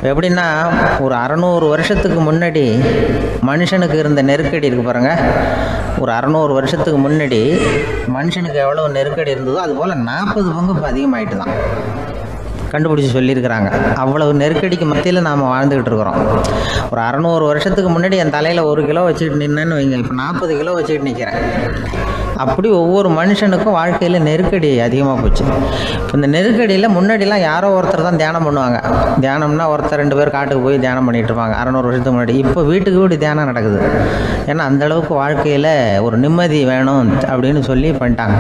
எப்படின்னா, ஒரு 600 வருஷத்துக்கு முன்னாடி மனுஷனுக்கு இருந்த நெருக்கடி இருக்குது பாருங்கள். ஒரு 600 வருஷத்துக்கு முன்னாடி மனுஷனுக்கு எவ்வளோ நெருக்கடி இருந்ததோ அதுபோல் 40 பங்கு இப்போ அதிகமாகிட்டு தான் கண்டுபிடிச்சி சொல்லியிருக்கிறாங்க. அவ்வளவு நெருக்கடிக்கு மத்தியில் நாம் வாழ்ந்துக்கிட்டு இருக்கிறோம். ஒரு 600 வருஷத்துக்கு முன்னாடி என் தலையில் 1 கிலோ வச்சுக்கிட்டு நின்னேன்னு வைங்க, இப்போ 40 கிலோ வச்சுக்கிட்டு நிற்கிறேன். அப்படி ஒவ்வொரு மனுஷனுக்கும் வாழ்க்கையில் நெருக்கடி அதிகமாக போச்சு. இப்போ இந்த நெருக்கடியில் முன்னாடிலாம் யாரோ ஒருத்தர் தான் தியானம் பண்ணுவாங்க. தியானம்னா ஒருத்தர் 2 பேர் காட்டுக்கு போய் தியானம் பண்ணிகிட்டு இருப்பாங்க 600 வருஷத்துக்கு முன்னாடி. இப்போ வீட்டுக்கு வீடு தியானம் நடக்குது. ஏன்னா அந்தளவுக்கு வாழ்க்கையில் ஒரு நிம்மதி வேணும் அப்படின்னு சொல்லி பண்ணிட்டாங்க.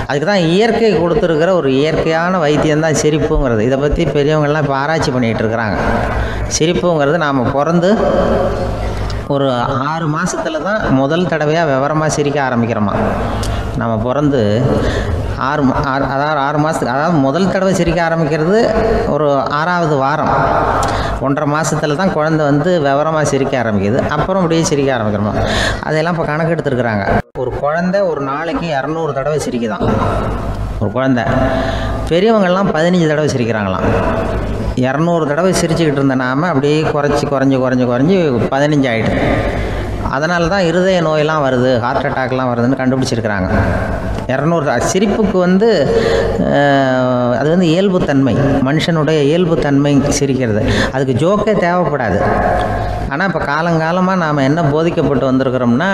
அதுக்கு தான் இயற்கை கொடுத்துருக்கிற ஒரு இயற்கையான வைத்தியம்தான் சிரிப்புங்கிறது. இதை பற்றி பெரியவங்கள்லாம் இப்போ ஆராய்ச்சி பண்ணிகிட்டு இருக்கிறாங்க. சிரிப்புங்கிறது நாம் பிறந்து ஒரு 6 மாதத்தில் தான் முதல் தடவையாக விவரமாக சிரிக்க ஆரம்பிக்கிறோமா. நம்ம பிறந்து 6 மாதத்துக்கு, அதாவது முதல் தடவை சிரிக்க ஆரம்பிக்கிறது ஒரு 6ஆவது வாரம், 1.5 மாதத்தில் தான் குழந்தை வந்து விவரமாக சிரிக்க ஆரம்பிக்குது. அப்புறம் அப்படியே சிரிக்க ஆரம்பிக்கிறோமா. அதெல்லாம் இப்போ கணக்கு எடுத்துருக்குறாங்க. ஒரு குழந்தை ஒரு நாளைக்கு 200 தடவை சிரிக்குதான் ஒரு குழந்தை. பெரியவங்கள்லாம் 15 தடவை சிரிக்கிறாங்களாம். 200 தடவை சிரிச்சுக்கிட்டு இருந்த நாம் அப்படியே குறைஞ்சி 15 ஆகிட்டு. அதனால தான் இருதய நோயெல்லாம் வருது, ஹார்ட் அட்டாக்லாம் வருதுன்னு கண்டுபிடிச்சிருக்கிறாங்க. 200 சிரிப்புக்கு வந்து அது வந்து இயல்புத்தன்மை, மனுஷனுடைய இயல்புத்தன்மை சிரிக்கிறது. அதுக்கு ஜோக்கே தேவைப்படாது. ஆனால் இப்போ காலங்காலமாக நாம் என்ன போதிக்கப்பட்டு வந்திருக்கிறோம்னா,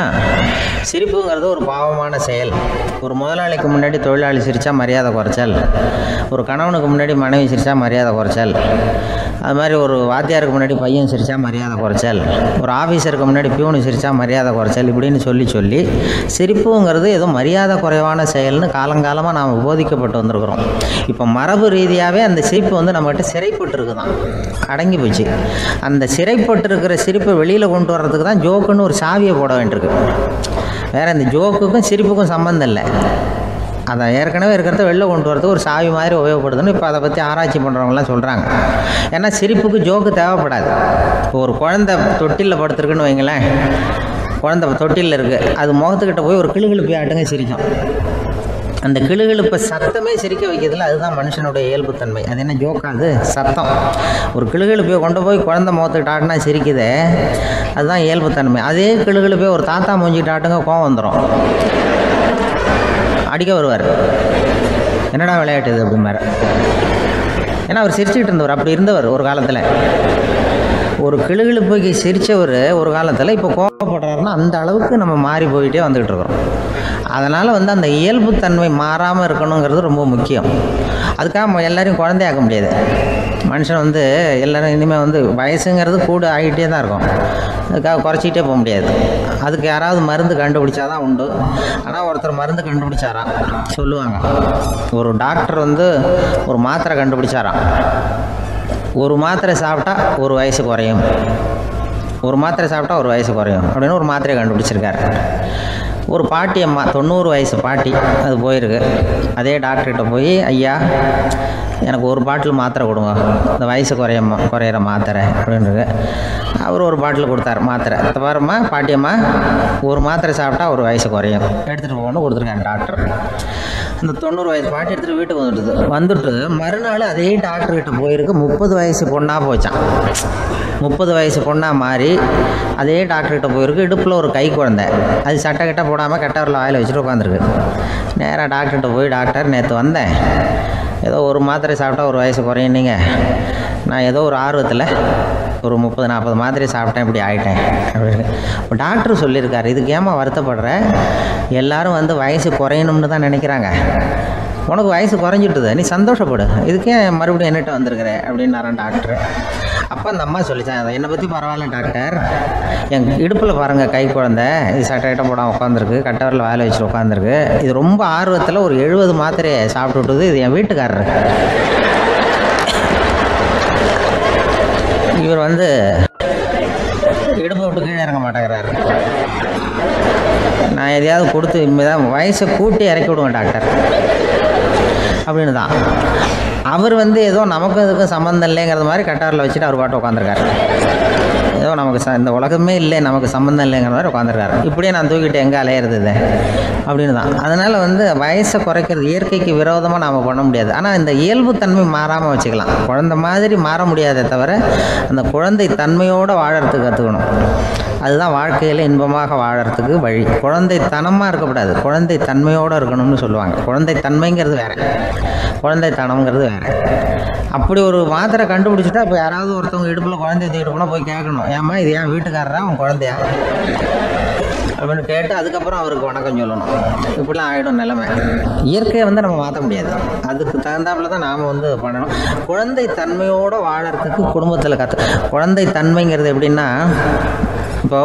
சிரிப்புங்கிறது ஒரு பாவமான செயல். ஒரு முதலாளிக்கு முன்னாடி தொழிலாளி சிரித்தா மரியாதை குறைச்சல், ஒரு கணவனுக்கு முன்னாடி மனைவி சிரித்தா மரியாதை குறைச்சல், அது மாதிரி ஒரு வாத்தியாருக்கு முன்னாடி பையன் சிரித்தா மரியாதை குறைச்சல், ஒரு ஆஃபீஸருக்கு முன்னாடி பியூனு சிரித்தா மரியாதை குறைச்சல், இப்படின்னு சொல்லி சிரிப்புங்கிறது ஏதோ மரியாதை குறைவான செயல்னு காலங்காலமாக நாம் போதிக்கப்பட்டு வந்திருக்கிறோம். இப்போ மரபு ரீதியாகவே அந்த சிரிப்பு வந்து நம்மகிட்ட சிறைப்பட்டு இருக்குதான், அடங்கி போச்சு. அந்த சிறைப்பட்டு இருக்கிற சிரிப்பை வெளியில் கொண்டு வர்றதுக்கு தான் ஜோக்குன்னு ஒரு சாவியை போட வேண்டியிருக்கு. வேறு இந்த ஜோக்குக்கும் சிரிப்புக்கும் சம்மந்தம் இல்லை. அதை ஏற்கனவே இருக்கிறத வெளில கொண்டு வரது ஒரு சாவி மாதிரி உபயோகப்படுதுன்னு இப்போ அதை பற்றி ஆராய்ச்சி பண்ணுறவங்களாம் சொல்கிறாங்க. ஏன்னா சிரிப்புக்கு ஜோக்கு தேவைப்படாது. இப்போ ஒரு குழந்தை தொட்டிலில் படுத்துருக்குன்னு வைங்களேன், குழந்தை தொட்டிலில் இருக்குது, அது முகத்துக்கிட்ட போய் ஒரு கிளுகிழுப்பி ஆட்டுங்க சிரிக்கும். அந்த கிளுகிழுப்பை சத்தமே சிரிக்க வைக்கிறதுல அதுதான் மனுஷனுடைய இயல்புத்தன்மை. அது என்ன ஜோக்காது? சத்தம். ஒரு கிளுகிழுப்பையை கொண்டு போய் குழந்தை முகத்துக்கிட்ட ஆட்டினா சிரிக்குதே, அதுதான் இயல்புத்தன்மை. அதே கிளுகிழுப்பையை ஒரு தாத்தா மூஞ்சிக்கிட்ட ஆட்டுங்க, கோவம் வந்துடும், அடிக்க வருவார். என்னடா விளையாட்டு இது அப்படிம்பாரு. ஏன்னா அவர் சிரிச்சுக்கிட்டு இருந்தவர், அப்படி இருந்தவர் ஒரு காலத்தில். ஒரு கிளுகிழுப்புக்கு சிரித்தவர் ஒரு காலத்தில் இப்போ கோவப்படுறாருன்னா அந்த அளவுக்கு நம்ம மாறி போயிட்டே வந்துக்கிட்டு இருக்கிறோம். அதனால் வந்து அந்த இயல்புத்தன்மை மாறாமல் இருக்கணுங்கிறது ரொம்ப முக்கியம். அதுக்காக எல்லோரையும் குழந்தையாக்க முடியாது. மனுஷன் வந்து எல்லோரும் இனிமேல் வந்து வயசுங்கிறது கூட ஆகிட்டே தான் இருக்கும். அதுக்காக குறைச்சிக்கிட்டே போக முடியாது. அதுக்கு யாராவது மருந்து கண்டுபிடிச்சாதான் உண்டு. ஆனால் ஒருத்தர் மருந்து கண்டுபிடிச்சாராம், சொல்லுவாங்க. ஒரு டாக்டர் வந்து ஒரு மாத்திரை கண்டுபிடிச்சாராம். ஒரு மாத்திரை சாப்பிட்டா ஒரு வயசு குறையும், ஒரு மாத்திரை சாப்பிட்டா ஒரு வயசு குறையும் அப்படின்னு ஒரு மாத்திரையை கண்டுபிடிச்சிருக்காரு. ஒரு பாட்டி அம்மா, 90 வயசு பாட்டி, அது போயிருக்கு. அதே டாக்டர்கிட்ட போய், ஐயா எனக்கு ஒரு பாட்டில் மாத்திரை கொடுங்க, இந்த வயசு குறையிற மாத்திரை அப்படின்றது. அவர் ஒரு பாட்டில் கொடுத்தார் மாத்திரை. பாரும்மா பாட்டியம்மா, ஒரு மாத்திரை சாப்பிட்டா ஒரு வயசு குறையும், எடுத்துகிட்டு போகணும்னு கொடுத்துருக்காங்க டாக்டர். அந்த 90 வயசு பாட்டி எடுத்துகிட்டு வீட்டுக்கு வந்துட்டு மறுநாள் அதே டாக்டர்கிட்ட போயிருக்கு. 30 வயசு பொண்ணாக போச்சான். 30 வயசு பொண்ணாக மாறி அதே டாக்டர்கிட்ட போயிருக்கு. இடுப்பில் ஒரு கை குழந்தை, அது சட்டை கிட்ட போடாமல் கட்டவரில் வாயில் வச்சுட்டு உட்காந்துருக்கு. நேராக டாக்டர்கிட்ட போய், டாக்டர் நேற்று வந்தேன், ஏதோ ஒரு மாத்திரை சாப்பிட்டா ஒரு வயசு குறையும், நீங்கள் நான் ஏதோ ஒரு ஆர்வத்தில் ஒரு 30-40 மாத்திரை சாப்பிட்டேன், இப்படி ஆகிட்டேன் அப்படின்னு. இப்போ டாக்டர் சொல்லியிருக்காரு, இதுக்கு ஏமா வருத்தப்படுற, எல்லோரும் வந்து வயசு குறையணும்னு தான் நினைக்கிறாங்க, உனக்கு வயசு குறைஞ்சிட்டுது, நீ சந்தோஷப்படு, இதுக்கே மறுபடியும் என்னட்ட வந்திருக்கிற அப்படின்னாரான் டாக்டர். அப்போ அந்த அம்மா சொல்லித்தான், என்னை பற்றி பரவாயில்ல டாக்டர், என் இடுப்பில் பாருங்கள் கை குழந்தை, இது சட்டை கிட்ட போடாமல் உட்காந்துருக்கு, கட்டவரில் வாயில் வச்சுட்டு உட்காந்துருக்கு, இது ரொம்ப ஆர்வத்தில் ஒரு 70 மாத்திரையை சாப்பிட்டு விட்டுது, இது என் வீட்டுக்காரரு. இவர் வந்து இடுப்பை விட்டு கீழே இறங்க மாட்டேங்கிறாரு. நான் எதையாவது கொடுத்து இனிமேதான் வயசை கூட்டி இறக்கி விடுவேன் டாக்டர் அப்படின்னு தான். அவர் வந்து ஏதோ நமக்கும் இதுக்கும் சம்மந்தம் இல்லைங்கிறது மாதிரி கட்டாரில் வச்சுட்டு அவர் பாட்டு உட்காந்துருக்காரு. ஏதோ நமக்கு இந்த உலகமே இல்லை, நமக்கு சம்மந்தம் இல்லைங்கிற மாதிரி உட்காந்துருக்காரு. இப்படியே நான் தூக்கிட்டு எங்கே அலையிறது இது அப்படின்னு தான். அதனால் வயசை குறைக்கிறது இயற்கைக்கு விரோதமாக நாம் பண்ண முடியாது. ஆனால் இந்த இயல்புத்தன்மை மாறாமல் வச்சுக்கலாம். குழந்தை மாதிரி மாற முடியாதே தவிர அந்த குழந்தை தன்மையோடு வாழறதுக்கு கற்றுக்கணும். அதுதான் வாழ்க்கையில் இன்பமாக வாழறதுக்கு வழி. குழந்தைத்தனமாக இருக்கக்கூடாது, குழந்தை தன்மையோடு இருக்கணும்னு சொல்லுவாங்க. குழந்தை தன்மைங்கிறது வேறு, குழந்தைத்தனம்ங்கிறது வேறு. அப்படி ஒரு மாத்திரை கண்டுபிடிச்சிட்டா இப்போ யாராவது ஒருத்தவங்க இடுப்பில் குழந்தைய தூக்கிட்டு போனால் போய் கேட்கணும், ஏம்மா இது ஏன் வீட்டுக்காரரா உன் குழந்தையா அப்படின்னு கேட்டு அதுக்கப்புறம் அவருக்கு வணக்கம் சொல்லணும். இப்படிலாம் ஆகிடும் நிலைமை. இயற்கையை நம்ம மாற்ற முடியாது, அதுக்கு தகுந்தாப்புல தான் நாம் பண்ணணும். குழந்தை தன்மையோடு வாழறதுக்கு குடும்பத்தில் குழந்தை தன்மைங்கிறது எப்படின்னா, இப்போ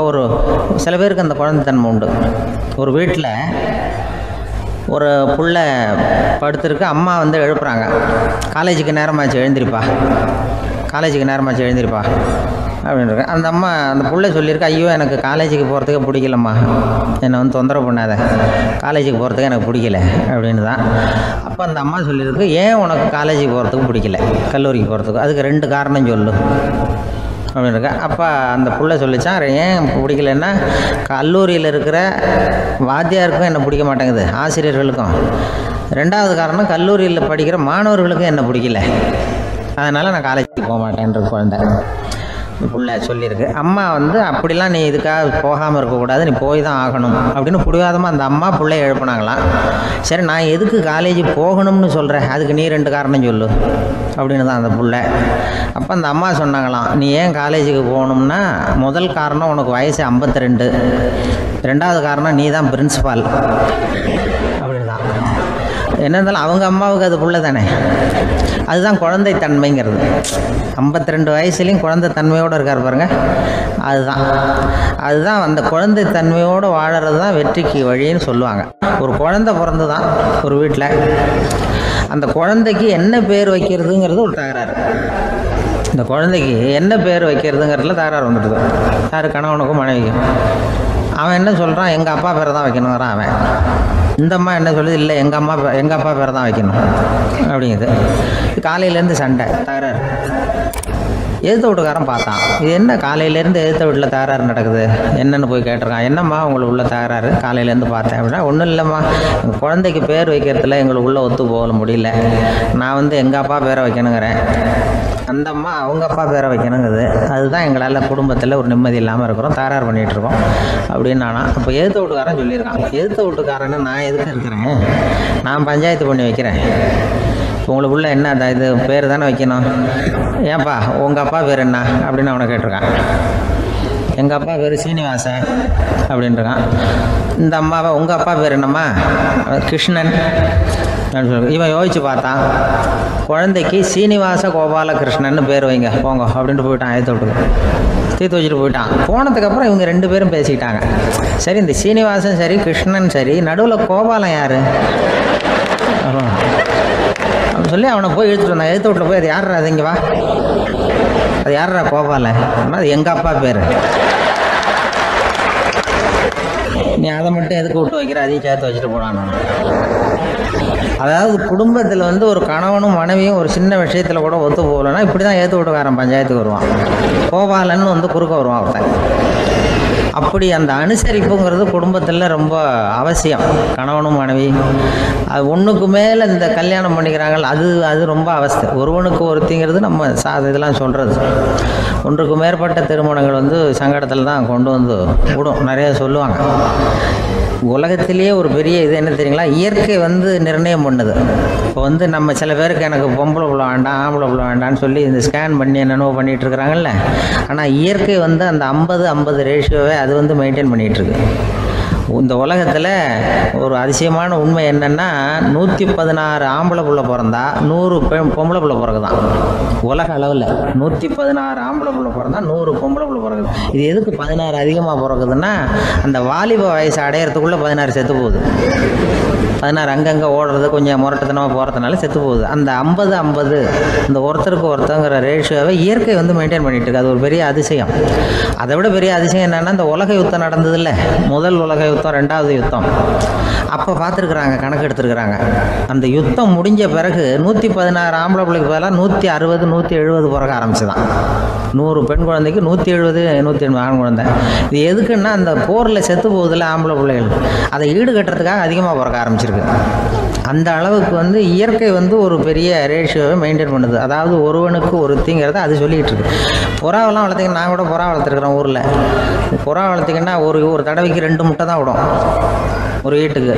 சில பேருக்கு அந்த குழந்தைத்தன்மை உண்டு. ஒரு வீட்டில் ஒரு புள்ள படுத்துருக்கு, அம்மா எழுப்புறாங்க, காலேஜுக்கு நேரமாச்சு எழுந்திருப்பா, காலேஜுக்கு நேரமாச்சு எழுந்திருப்பா அப்படின்ட்டு. அந்த அம்மா அந்த புள்ள சொல்லியிருக்கு, ஐயோ எனக்கு காலேஜுக்கு போகிறதுக்கு பிடிக்கலம்மா, என்னை தொந்தரவு பண்ணாத, காலேஜுக்கு போகிறதுக்கு எனக்கு பிடிக்கல அப்படின்னு தான். அப்போ அந்த அம்மா சொல்லியிருக்கு, ஏன் உனக்கு காலேஜுக்கு போகிறதுக்கு பிடிக்கல, கல்லூரிக்கு போகிறதுக்கு, அதுக்கு 2 காரணம் சொல்லு அப்படின்னு இருக்கா. அப்போ அந்த புள்ள சொல்லிச்சான், ஏன் பிடிக்கலன்னா கல்லூரியில் இருக்கிற வாத்தியாருக்கும் என்னை பிடிக்க மாட்டேங்குது, ஆசிரியர்களுக்கும். 2வது காரணம், கல்லூரியில் படிக்கிற மாணவர்களுக்கும் என்னை பிடிக்கல, அதனால் நான் காலேஜுக்கு போக மாட்டேன்ற குழந்தை புள்ள சொல்லியிருக்கு. அம்மா அப்படிலாம் நீ இதுக்காக போகாமல் இருக்கக்கூடாது, நீ போய் தான் ஆகணும் அப்படின்னு பிடிவாதமாக அந்த அம்மா பிள்ளைய எழுப்பினாங்களாம். சரி, நான் எதுக்கு காலேஜ் போகணும்னு சொல்கிறேன், அதுக்கு நீ 2 காரணம் சொல்லு அப்படின்னு தான் அந்த புள்ள. அப்போ அந்த அம்மா சொன்னாங்களாம், நீ ஏன் காலேஜுக்கு போகணும்னா, முதல் காரணம் உனக்கு வயசு 52, 2வது காரணம் நீ தான் பிரின்சிபால் அப்படின்னு தான். என்ன இருந்தாலும் அவங்க அம்மாவுக்கு அது புள்ள தானே, அதுதான் குழந்தை தன்மைங்கிறது. 52 வயசுலேயும் குழந்தை தன்மையோடு இருக்கார் பாருங்க, அதுதான் அந்த குழந்தை தன்மையோடு வாழறது தான் வெற்றிக்கு வழின்னு சொல்லுவாங்க. ஒரு குழந்தை பிறந்து தான் ஒரு வீட்டில், அந்த குழந்தைக்கு என்ன பேர் வைக்கிறதுங்கிறது ஒரு தகராறு. இந்த குழந்தைக்கு என்ன பேர் வைக்கிறதுங்கிறதுல தகராறு வந்துடுது. யார், கணவனுக்கும் மனைவிக்கும். அவன் என்ன சொல்கிறான், எங்கள் அப்பா பேரை தான் வைக்கணுங்கிறான் அவன். இந்த அம்மா என்ன சொல்லுது, இல்லை எங்கள் அப்பா பேரை தான் வைக்கணும் அப்படிங்குது. காலையிலேருந்து சண்டை, தகராறு. எதிர்த்த வீட்டுக்காரன் பார்த்தான், இது என்ன காலையிலேருந்து எதிர்த்த வீட்டில் தகராறு நடக்குது, என்னென்னு போய் கேட்டிருக்கான். என்னம்மா உங்களுக்கு உள்ள தகராறு, காலையிலேருந்து பார்த்தேன் அப்படின்னா, ஒன்றும் இல்லைம்மா, எங்கள் குழந்தைக்கு பேர் வைக்கிறதுல எங்களுக்கு உள்ளே ஒத்து போக முடியல, நான் எங்கள் அப்பா பேரை வைக்கணுங்கிறேன், அந்த அம்மா அவங்க அப்பா பேரை வைக்கணுங்குது, அதுதான் எங்களால் குடும்பத்தில் ஒரு நிம்மதி இல்லாமல் இருக்கிறோம், தகராறு பண்ணிகிட்ருக்கோம் அப்படின்னு நானா. அப்போ எதிர்த்த வீட்டுக்காரன் சொல்லியிருக்கான், எதிர்த்த வீட்டுக்காரன்னு நான் எதுக்கு இருக்கிறேன், நான் பஞ்சாயத்து பண்ணி வைக்கிறேன், உங்களுக்கு உள்ள என்ன இது பேர் தானே வைக்கணும், ஏன்பா உங்கள் அப்பா பேர் என்ன அப்படின்னு அவனை கேட்டிருக்கான். எங்கள் அப்பா பேர் சீனிவாசன் அப்படின்றான். இந்த அம்மாவை உங்கள் அப்பா பேர் என்னம்மா, கிருஷ்ணன் அப்படின்னு சொல்லி. இவன் யோசிச்சு பார்த்தான், குழந்தைக்கு சீனிவாச கோபாலகிருஷ்ணன் பேர் வைங்க போங்க அப்படின்ட்டு போயிட்டான். தீர்த்து வச்சுட்டு போயிட்டான். போனதுக்கப்புறம் இவங்க 2 பேரும் பேசிக்கிட்டாங்க. சரி, இந்த சீனிவாசன் சரி கிருஷ்ணன் சரி, நடுவில் கோபாலம் யார் அப்படின்னு சொல்லி அவனை போய் இழுத்துட்டு வந்தான். எழுத்து வீட்டில் போய், அது யாரா, அது இங்கே வா, அது யாரா கோபால, அது எங்கள் அப்பா பேர், நீ அதை மட்டும் எதுக்கு விட்டு வைக்கிற, அதையும் சேர்த்து வச்சுட்டு போனான். அதாவது குடும்பத்தில் ஒரு கணவனும் மனைவியும் ஒரு சின்ன விஷயத்தில் கூட ஒத்து போகலைன்னா இப்படி தான் ஏற்று வீட்டுக்காரன் பஞ்சாயத்துக்கு வருவான், கோபாலன்னு குறுக்க வருவான் அவன். அப்படி அந்த அனுசரிப்புங்கிறது குடும்பத்தில் ரொம்ப அவசியம். கணவனும் மனைவி அது ஒன்றுக்கு மேலே இந்த கல்யாணம் பண்ணிக்கிறாங்க, அது ரொம்ப அவஸ்தை. ஒருவனுக்கு ஒருத்திங்கிறது நம்ம இதெல்லாம் சொல்கிறது. ஒன்றுக்கு மேற்பட்ட திருமணங்கள் சங்கடத்தில் தான் கொண்டு விடும். நிறைய சொல்லுவாங்க. உலகத்திலேயே ஒரு பெரிய இது என்ன தெரியுங்களா, இயற்கை நிர்ணயம் பண்ணுது. இப்போ நம்ம சில பேருக்கு எனக்கு பொம்பளை பிள்ளை வேண்டாம் ஆம்பளை பிள்ளை வேண்டான்னு சொல்லி இந்த ஸ்கேன் பண்ணி என்னென்னவோ பண்ணிகிட்டு இருக்கிறாங்கல்ல. ஆனால் இயற்கை அந்த 50-50 ரேஷியோவை அது மெயின்டைன் பண்ணிகிட்ருக்கு. இந்த உலகத்தில் ஒரு அதிசயமான உண்மை என்னென்னா, 116 ஆம்பளை பிள்ளை பிறந்தா 100 பொம்பளை பிள்ளை பிறகுதான். உலக அளவில் 116 ஆம்பளை பிள்ளை பிறந்தா 100 பொம்பளை பிள்ளை பிறகுது. இது எதுக்கு 16 அதிகமாக பிறகுதுன்னா, அந்த வாலிப வயசு அடையிறதுக்குள்ளே 16 செத்து போகுது. 16 அங்கங்கே ஓடுறது, கொஞ்சம் முரட்டத்தனமாக போகிறதுனால செத்து போகுது. அந்த 50-50 இந்த ஒருத்தருக்கு ஒருத்தங்கிற ரேஷியோவை இயற்கை மெயின்டைன் பண்ணிட்டு இருக்கு. அது ஒரு பெரிய அதிசயம். அதை விட பெரிய அதிசயம் என்னென்னா, இந்த உலக யுத்தம் நடந்ததில்ல, முதல் உலக யுத்தம், 2வது யுத்தம், அப்போ பார்த்துருக்குறாங்க, கணக்கு எடுத்துருக்குறாங்க. அந்த யுத்தம் முடிஞ்ச பிறகு 116 ஆம்பளை பிள்ளைக்கு பதிலாக 160-170 பிறக்க ஆரம்பிச்சுதான். 100 பெண் குழந்தைக்கு 170 180 ஆண் குழந்தை. இது எதுக்குன்னா அந்த போரில் செத்து போகுதில்ல ஆம்பளை பிள்ளைகள், அதை ஈடுகட்டுறதுக்காக அதிகமாக பிறக்க ஆரம்பிச்சிருக்கு. அந்த அளவுக்கு வந்து இயற்கை வந்து ஒரு பெரிய ரேஷியோவை மெயின்டைன் பண்ணுது. அதாவது ஒருவனுக்கு ஒருத்திங்கிறத அது சொல்லிகிட்டு இருக்கு. புறாவெல்லாம் வளர்த்திங்கன்னா, நான் கூட புறா வளர்த்துருக்குறேன் ஊரில். புறா வளர்த்திங்கன்னா ஒரு தடவைக்கு 2 முட்டை தான் விடும் ஒரு வீட்டுக்கு.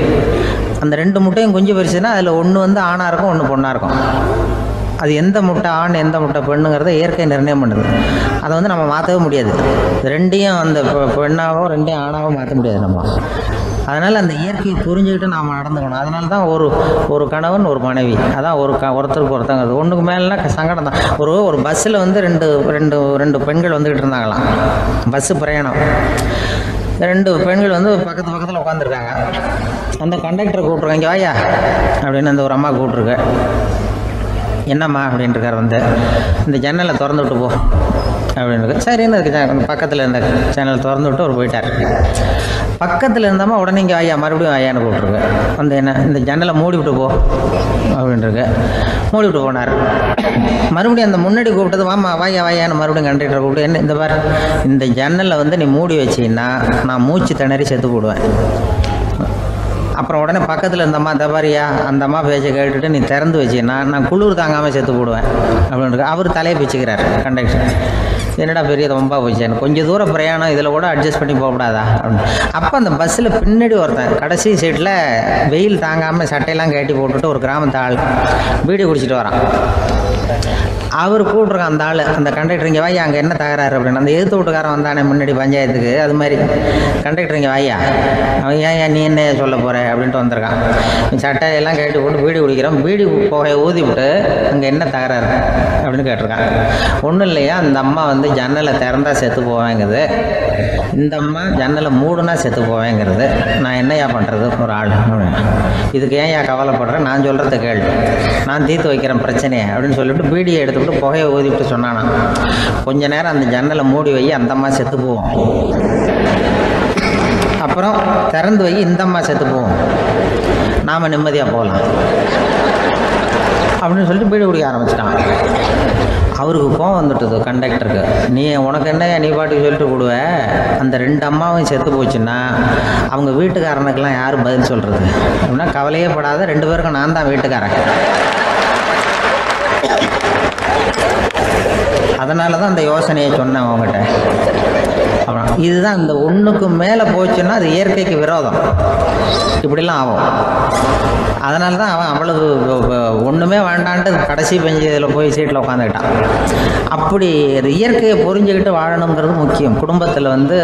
அந்த 2 முட்டையும் குஞ்சு பறிச்சுன்னா அதில் ஒன்று வந்து ஆணாக இருக்கும், ஒன்று பொண்ணாக இருக்கும். அது எந்த முட்டை ஆண் எந்த முட்டை பெண்ணுங்கிறத இயற்கை நிர்ணயம் பண்ணுது. அதை வந்து நம்ம மாற்றவே முடியாது. ரெண்டையும் அந்த பெண்ணாகவும் 2 ஆணாகவும் மாற்ற முடியாது நம்ம. அதனால் அந்த இயற்கையை புரிஞ்சுக்கிட்டு நாம் நடந்துக்கணும். அதனால தான் ஒரு கணவன் ஒரு மனைவி, அதான் ஒருத்தருக்கு ஒருத்தங்கிறது. ஒன்றுக்கு மேலேனா சங்கடம் தான். ஒரு பஸ்ஸில் வந்து ரெண்டு பெண்கள் வந்துக்கிட்டு இருந்தாங்களாம். பஸ்ஸு பிரயாணம். 2 பெண்கள் வந்து பக்கத்தில் உட்காந்துருக்காங்க. அந்த கண்டக்டரை கூப்பிட்ருக்காங்க, இங்கே வாயா அப்படின்னு அந்த ஒரு அம்மா கூப்பிட்ருக்கு. என்னம்மா அப்படின்ட்டுருக்கார். வந்து இந்த ஜன்னலை திறந்து விட்டு போ அப்படின்னு. சரின்னு அதுக்கு பக்கத்தில் இருந்த ஜன்னலை திறந்து விட்டு அவர் போயிட்டார். பக்கத்தில் இருந்தாமல் உடனே இங்கே ஐயா மறுபடியும் ஐயான்னு கூப்பிட்ருக்கு. வந்து என்ன இந்த ஜன்னலை மூடி விட்டு போ அப்படின்ட்டுருக்கு. மூடி விட்டு போனார். மறுபடியும் அந்த முன்னாடி கூப்பிட்டது வாமா வாயான்னு மறுபடியும் கண்டக்டரை கூப்பிட்டு, என்ன இந்த பாரு, இந்த ஜன்னலை வந்து நீ மூடி வச்சின்னா நான் மூச்சு திணறி செத்து போடுவேன். அப்புறம் உடனே பக்கத்தில் இருந்தம்மா தபாரியா அந்த அம்மா பேச்சை கேட்டுட்டு நீ திறந்து வச்சின்னா நான் குளிர் தாங்காமல் செத்து போடுவேன் அப்படின்னு. அவர் தலையை பிச்சுக்கிறார் கண்டக்டர். என்னடா பெரிய ரொம்ப போச்சு, எனக்கு கொஞ்சம் தூரம் பிரயாணம், இதில் கூட அட்ஜஸ்ட் பண்ணி போகக்கூடாதா அப்படின்னு. அப்போ அந்த பஸ்ஸில் பின்னாடி ஒருத்தன் கடைசி சீட்டில் வெயில் தாங்காமல் சட்டையெல்லாம் கட்டி போட்டுட்டு ஒரு கிராமத்து ஆள் பீடி குடிச்சிட்டு வரான். அவர் கூப்பிட்ருக்கான் அந்த ஆள், அந்த கண்டக்டர், இங்கே வாயா அங்கே என்ன தகராறு அப்படின்னு. அந்த எதிர்த்து வீட்டுக்காரன் வந்தானே முன்னாடி பஞ்சாயத்துக்கு, அது மாதிரி கண்டக்டர் இங்கே வாயா, அவன் ஏன் நீ என்ன சொல்ல போகிற அப்படின்ட்டு வந்திருக்கான். சட்டையெல்லாம் கட்டி போட்டு பீடி குடிக்கிறோம், பீடி புகையை ஊதி விட்டு அங்கே என்ன தகராறு அப்படின்னு கேட்டிருக்கான். ஒன்றும் இல்லையா, அந்த அம்மா வந்து ஜன்னலை திறந்தா செத்து போவேங்கிறது, இந்த அம்மா ஜன்னலை மூடுனா செத்து போவேங்கிறது, நான் என்னையா பண்ணுறது ஒரு ஆள், இதுக்கு ஏன் கவலைப்படுறேன், நான் சொல்கிறத கேள்வி, நான் தீர்த்து வைக்கிறேன் பிரச்சனையை அப்படின்னு சொல்லிவிட்டு பீடியை எடுத்துக்கிட்டு புகையை ஊதிவிட்டு சொன்னானா, கொஞ்ச நேரம் அந்த ஜன்னலை மூடி வை, அந்த அம்மா செத்து போவோம், அப்புறம் திறந்து வை, இந்த அம்மா செத்து போவோம், நாம் நிம்மதியாக போகலாம் அப்படின்னு சொல்லிட்டு பீடி குடிக்க ஆரம்பிச்சிட்டான். அவருக்கு கோவம் வந்துட்டுது கண்டக்டருக்கு. நீ உனக்கு என்ன நீ பாட்டுக்கு சொல்லிட்டு கொடுவ, அந்த 2 அம்மாவும் செத்து போச்சுன்னா அவங்க வீட்டுக்காரனுக்கெல்லாம் யாரும் பதில் சொல்கிறது அப்படின்னா, கவலையே படாத, 2 பேருக்கும் நான் தான் வீட்டுக்காரன். அதனால தான் அந்த யோசனையை சொன்னேன் அவங்ககிட்ட. அப்புறம் இதுதான், இந்த ஒன்றுக்கு மேலே போச்சுன்னா அது இயற்கைக்கு விரோதம், இப்படிலாம் ஆகும். அதனால தான் அவன் அவ்வளவு ஒன்றுமே வேண்டான்ட்டு கடைசி பெஞ்சு இதில் போய் சீட்டில் உட்காந்துக்கிட்டான். அப்படி இயற்கையை புரிஞ்சுக்கிட்டு வாழணுங்கிறது முக்கியம். குடும்பத்தில் வந்து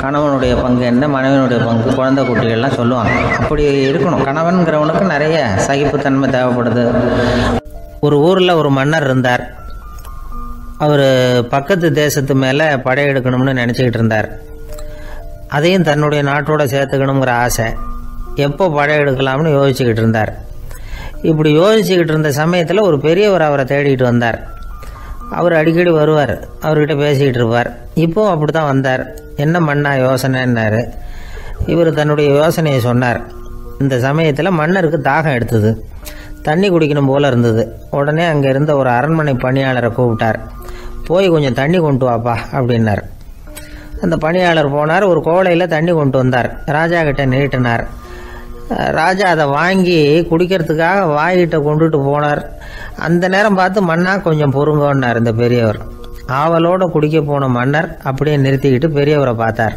கணவனுடைய பங்கு என்ன, மனைவியினுடைய பங்கு, குழந்தை குட்டிகள்லாம் சொல்லுவாங்க. அப்படி இருக்கணும். கணவன்கிறவனுக்கு நிறைய சகிப்புத்தன்மை தேவைப்படுது. ஒரு ஊரில் ஒரு மன்னர் இருந்தார். அவர் பக்கத்து தேசத்து மேலே படையெடுக்கணும்னு நினச்சிக்கிட்டு இருந்தார். அதையும் தன்னுடைய நாட்டோட சேர்த்துக்கணுங்கிற ஆசை. எப்போ படையெடுக்கலாம்னு யோசிச்சுக்கிட்டு இருந்தார். இப்படி யோசிச்சுக்கிட்டு இருந்த சமயத்தில் ஒரு பெரியவர் அவரை தேடிட்டு வந்தார். அவர் அடிக்கடி வருவார், அவர்கிட்ட பேசிக்கிட்டு இருப்பார். இப்போது அப்படி தான் வந்தார். என்ன மன்னா யோசனைன்னாரு. இவர் தன்னுடைய யோசனையை சொன்னார். இந்த சமயத்தில் மன்னருக்கு தாகம் எடுத்தது, தண்ணி குடிக்கணும் போல் இருந்தது. உடனே அங்கே இருந்த ஒரு அரண்மனை பணியாளரை கூப்பிட்டார். போய் கொஞ்சம் தண்ணி கொண்டு வாப்பா அப்படின்னார். அந்த பணியாளர் போனார். ஒரு கோலையில் தண்ணி கொண்டு வந்தார். ராஜா கிட்ட நீட்டினார். ராஜா அதை வாங்கி குடிக்கிறதுக்காக வாய்கிட்ட கொண்டுட்டு போனார். அந்த நேரம் பார்த்து, மன்னா கொஞ்சம் பொறுங்கன்னார் இந்த பெரியவர். ஆவலோடு குடிக்க போன மன்னர் அப்படியே நிறுத்திக்கிட்டு பெரியவரை பார்த்தார்.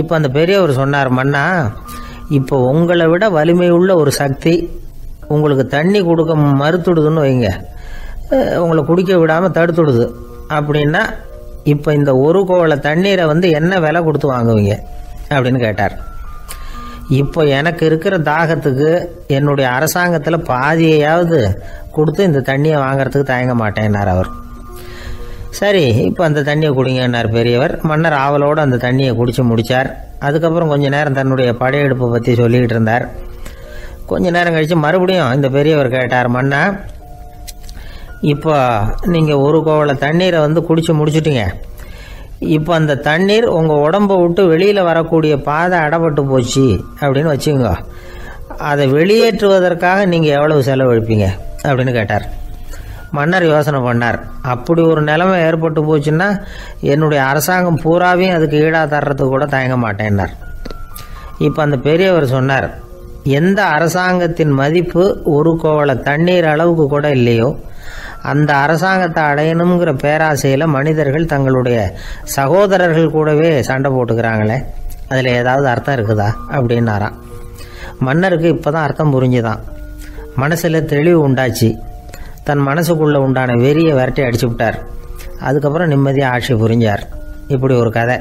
இப்போ அந்த பெரியவர் சொன்னார், மன்னா, இப்போ உங்களை விட வலிமை உள்ள ஒரு சக்தி உங்களுக்கு தண்ணி கொடுக்க மறுத்துடுதுன்னு வைங்க, உங்களை குடிக்க விடாமல் தடுத்துடுது அப்படின்னா, இப்போ இந்த ஒரு கோவலை தண்ணீரை வந்து என்ன விலை கொடுத்து வாங்குவீங்க அப்படின்னு கேட்டார். இப்போ எனக்கு இருக்கிற தாகத்துக்கு என்னுடைய அரசாங்கத்தில் பாதியையாவது கொடுத்து இந்த தண்ணியை வாங்கிறதுக்கு தயங்க மாட்டேன்னார் அவர். சரி, இப்போ அந்த தண்ணியை குடிங்கன்னார் பெரியவர். மன்னர் ஆவலோடு அந்த தண்ணியை குடித்து முடித்தார். அதுக்கப்புறம் கொஞ்சம் நேரம் தன்னுடைய படையெடுப்பை பற்றி சொல்லிக்கிட்டு இருந்தார். கொஞ்ச நேரம் கழித்து மறுபடியும் இந்த பெரியவர் கேட்டார், மன்னா, இப்போ நீங்கள் ஒரு கோவலை தண்ணீரை வந்து குடித்து முடிச்சுட்டீங்க. இப்போ அந்த தண்ணீர் உங்கள் உடம்பை விட்டு வெளியில் வரக்கூடிய பாதை அடைபட்டு போச்சு அப்படின்னு வச்சுங்க, அதை வெளியேற்றுவதற்காக நீங்கள் எவ்வளவு செலவழிப்பீங்க அப்படின்னு கேட்டார். மன்னர் யோசனை பண்ணார், அப்படி ஒரு நிலைமை ஏற்பட்டு போச்சுன்னா என்னுடைய அரசாங்கம் பூராவையும் அதுக்கு ஈடாக தர்றதுக்கு கூட தயங்க மாட்டேன்னார். இப்போ அந்த பெரியவர் சொன்னார், எந்த அரசாங்கத்தின் மதிப்பு ஒரு கோவள தண்ணீர் அளவுக்கு கூட இல்லையோ அந்த அரசாங்கத்தை அடையணுங்கிற பேராசையில் மனிதர்கள் தங்களுடைய சகோதரர்கள் கூடவே சண்டை போட்டுக்கிறாங்களே, அதில் ஏதாவது அர்த்தம் இருக்குதா அப்படின்னாராம். மன்னருக்கு இப்போ தான் அர்த்தம் புரிஞ்சுதான். மனசில் தெளிவு உண்டாச்சு. தன் மனசுக்குள்ளே உண்டான வெறியை விரட்டி அடிச்சு விட்டார். அதுக்கப்புறம் நிம்மதியாக ஆட்சி புரிஞ்சார். இப்படி ஒரு கதை.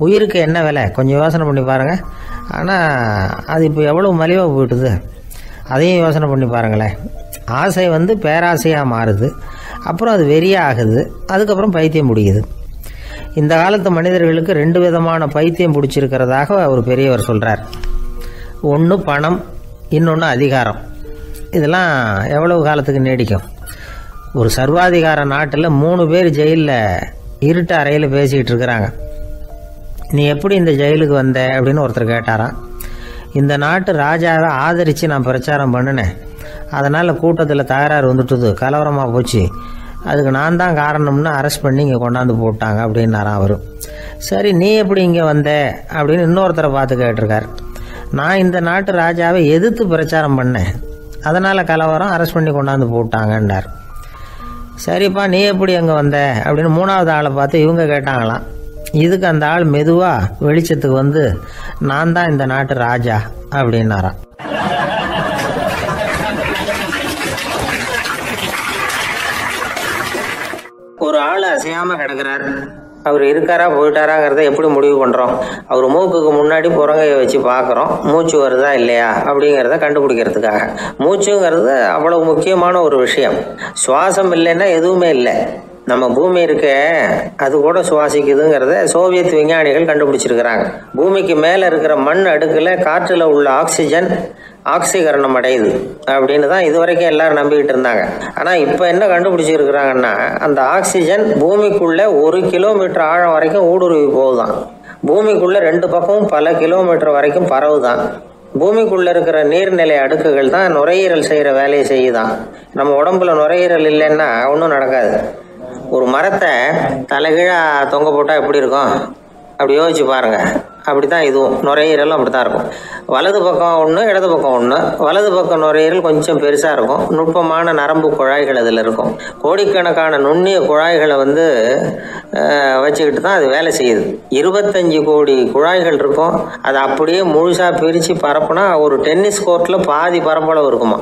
உயிருக்கு என்ன விலை கொஞ்சம் யோசனை பண்ணி பாருங்கள். ஆனால் அது இப்போ எவ்வளோ மலிவாக போயிட்டுது, அதையும் யோசனை பண்ணி பாருங்களேன். ஆசை பேராசையாக மாறுது, அப்புறம் அது வெறியாக ஆகுது, அதுக்கப்புறம் பைத்தியம் பிடிக்குது. இந்த காலத்து மனிதர்களுக்கு 2 விதமான பைத்தியம் பிடிச்சிருக்கிறதாக ஒரு பெரியவர் சொல்கிறார். ஒன்று பணம், இன்னொன்று அதிகாரம். இதெல்லாம் எவ்வளவு காலத்துக்கு நீடிக்கும்? ஒரு சர்வாதிகார நாட்டில் 3 பேர் ஜெயிலில் இருட்டு அறையில் பேசிக்கிட்டு இருக்கிறாங்க. நீ எப்படி இந்த ஜெயிலுக்கு வந்த அப்படின்னு ஒருத்தர் கேட்டாராம். இந்த நாட்டு ராஜாவை ஆதரித்து நான் பிரச்சாரம் பண்ணினேன், அதனால் கூட்டத்தில் தகராறு வந்துட்டுது, கலவரமாக போச்சு, அதுக்கு நான் தான் காரணம்னு அரெஸ்ட் பண்ணி இங்கே கொண்டாந்து போட்டாங்க அப்படின்னாராம் அவர். சரி, நீ எப்படி இங்கே வந்த அப்படின்னு இன்னொருத்தரை பார்த்து கேட்டிருக்கார். நான் இந்த நாட்டு ராஜாவை எதிர்த்து பிரச்சாரம் பண்ணேன், அதனால் கலவரம், அரெஸ்ட் பண்ணி கொண்டாந்து போட்டாங்கன்னார். சரிப்பா, நீ எப்படி அங்கே வந்த அப்படின்னு 3வது ஆளை பார்த்து இவங்க கேட்டாங்களாம். இதுக்கு அந்த ஆள் மெதுவாக வெளிச்சத்துக்கு நான் தான் இந்த நாட்டு ராஜா அப்படின்னாராம். ஒரு ஆள் அசையாமல் கிடக்கிறார். அவர் இருக்காரா போயிட்டாராங்கிறத எப்படி முடிவு பண்ணுறோம்? அவர் மூக்குக்கு முன்னாடி புறங்கையை வச்சு பார்க்குறோம், மூச்சு வருதா இல்லையா அப்படிங்கிறத கண்டுபிடிக்கிறதுக்காக. மூச்சுங்கிறது அவ்வளவு முக்கியமான ஒரு விஷயம். சுவாசம் இல்லைன்னா எதுவுமே இல்லை. நம்ம பூமி இருக்க அது கூட சுவாசிக்குதுங்கிறத சோவியத் விஞ்ஞானிகள் கண்டுபிடிச்சிருக்கிறாங்க. பூமிக்கு மேலே இருக்கிற மண் அடுக்கில் காற்றில் உள்ள ஆக்சிஜன் ஆக்சிகரணம் அடையுது அப்படின்னு தான் இதுவரைக்கும் எல்லாரும் நம்பிக்கிட்டு இருந்தாங்க. ஆனால் இப்போ என்ன கண்டுபிடிச்சிருக்கிறாங்கன்னா, அந்த ஆக்சிஜன் பூமிக்குள்ளே 1 கிலோமீட்டர் ஆழம் வரைக்கும் ஊடுருவி போகுதான். பூமிக்குள்ளே 2 பக்கமும் பல கிலோமீட்டர் வரைக்கும் பரவுதான். பூமிக்குள்ளே இருக்கிற நீர்நிலை அடுக்குகள் தான் நுரையீரல் செய்கிற வேலையை செய்யுதான். நம்ம உடம்புல நுரையீரல் இல்லைன்னா ஒன்றும் நடக்காது. ஒரு மரத்தை தலைகீழாக தொங்க போட்டால் எப்படி இருக்கும் அப்படி யோசிச்சு பாருங்கள். அப்படி தான் இதுவும், நுரையீரலும் அப்படி தான் இருக்கும். வலது பக்கம் ஒன்று, இடது பக்கம் ஒன்று. வலது பக்கம் நுரையீரல் கொஞ்சம் பெருசாக இருக்கும், நுட்பமான நரம்பு குழாய்கள் அதில் இருக்கும். கோடிக்கணக்கான நுண்ணிய குழாய்களை வச்சுக்கிட்டு தான் அது வேலை செய்யுது. 25 கோடி குழாய்கள் இருக்கும். அதை அப்படியே முழுசாக பிரித்து பரப்புனா ஒரு டென்னிஸ் கோர்ட்டில் பாதி பரப்பளவு இருக்குமா.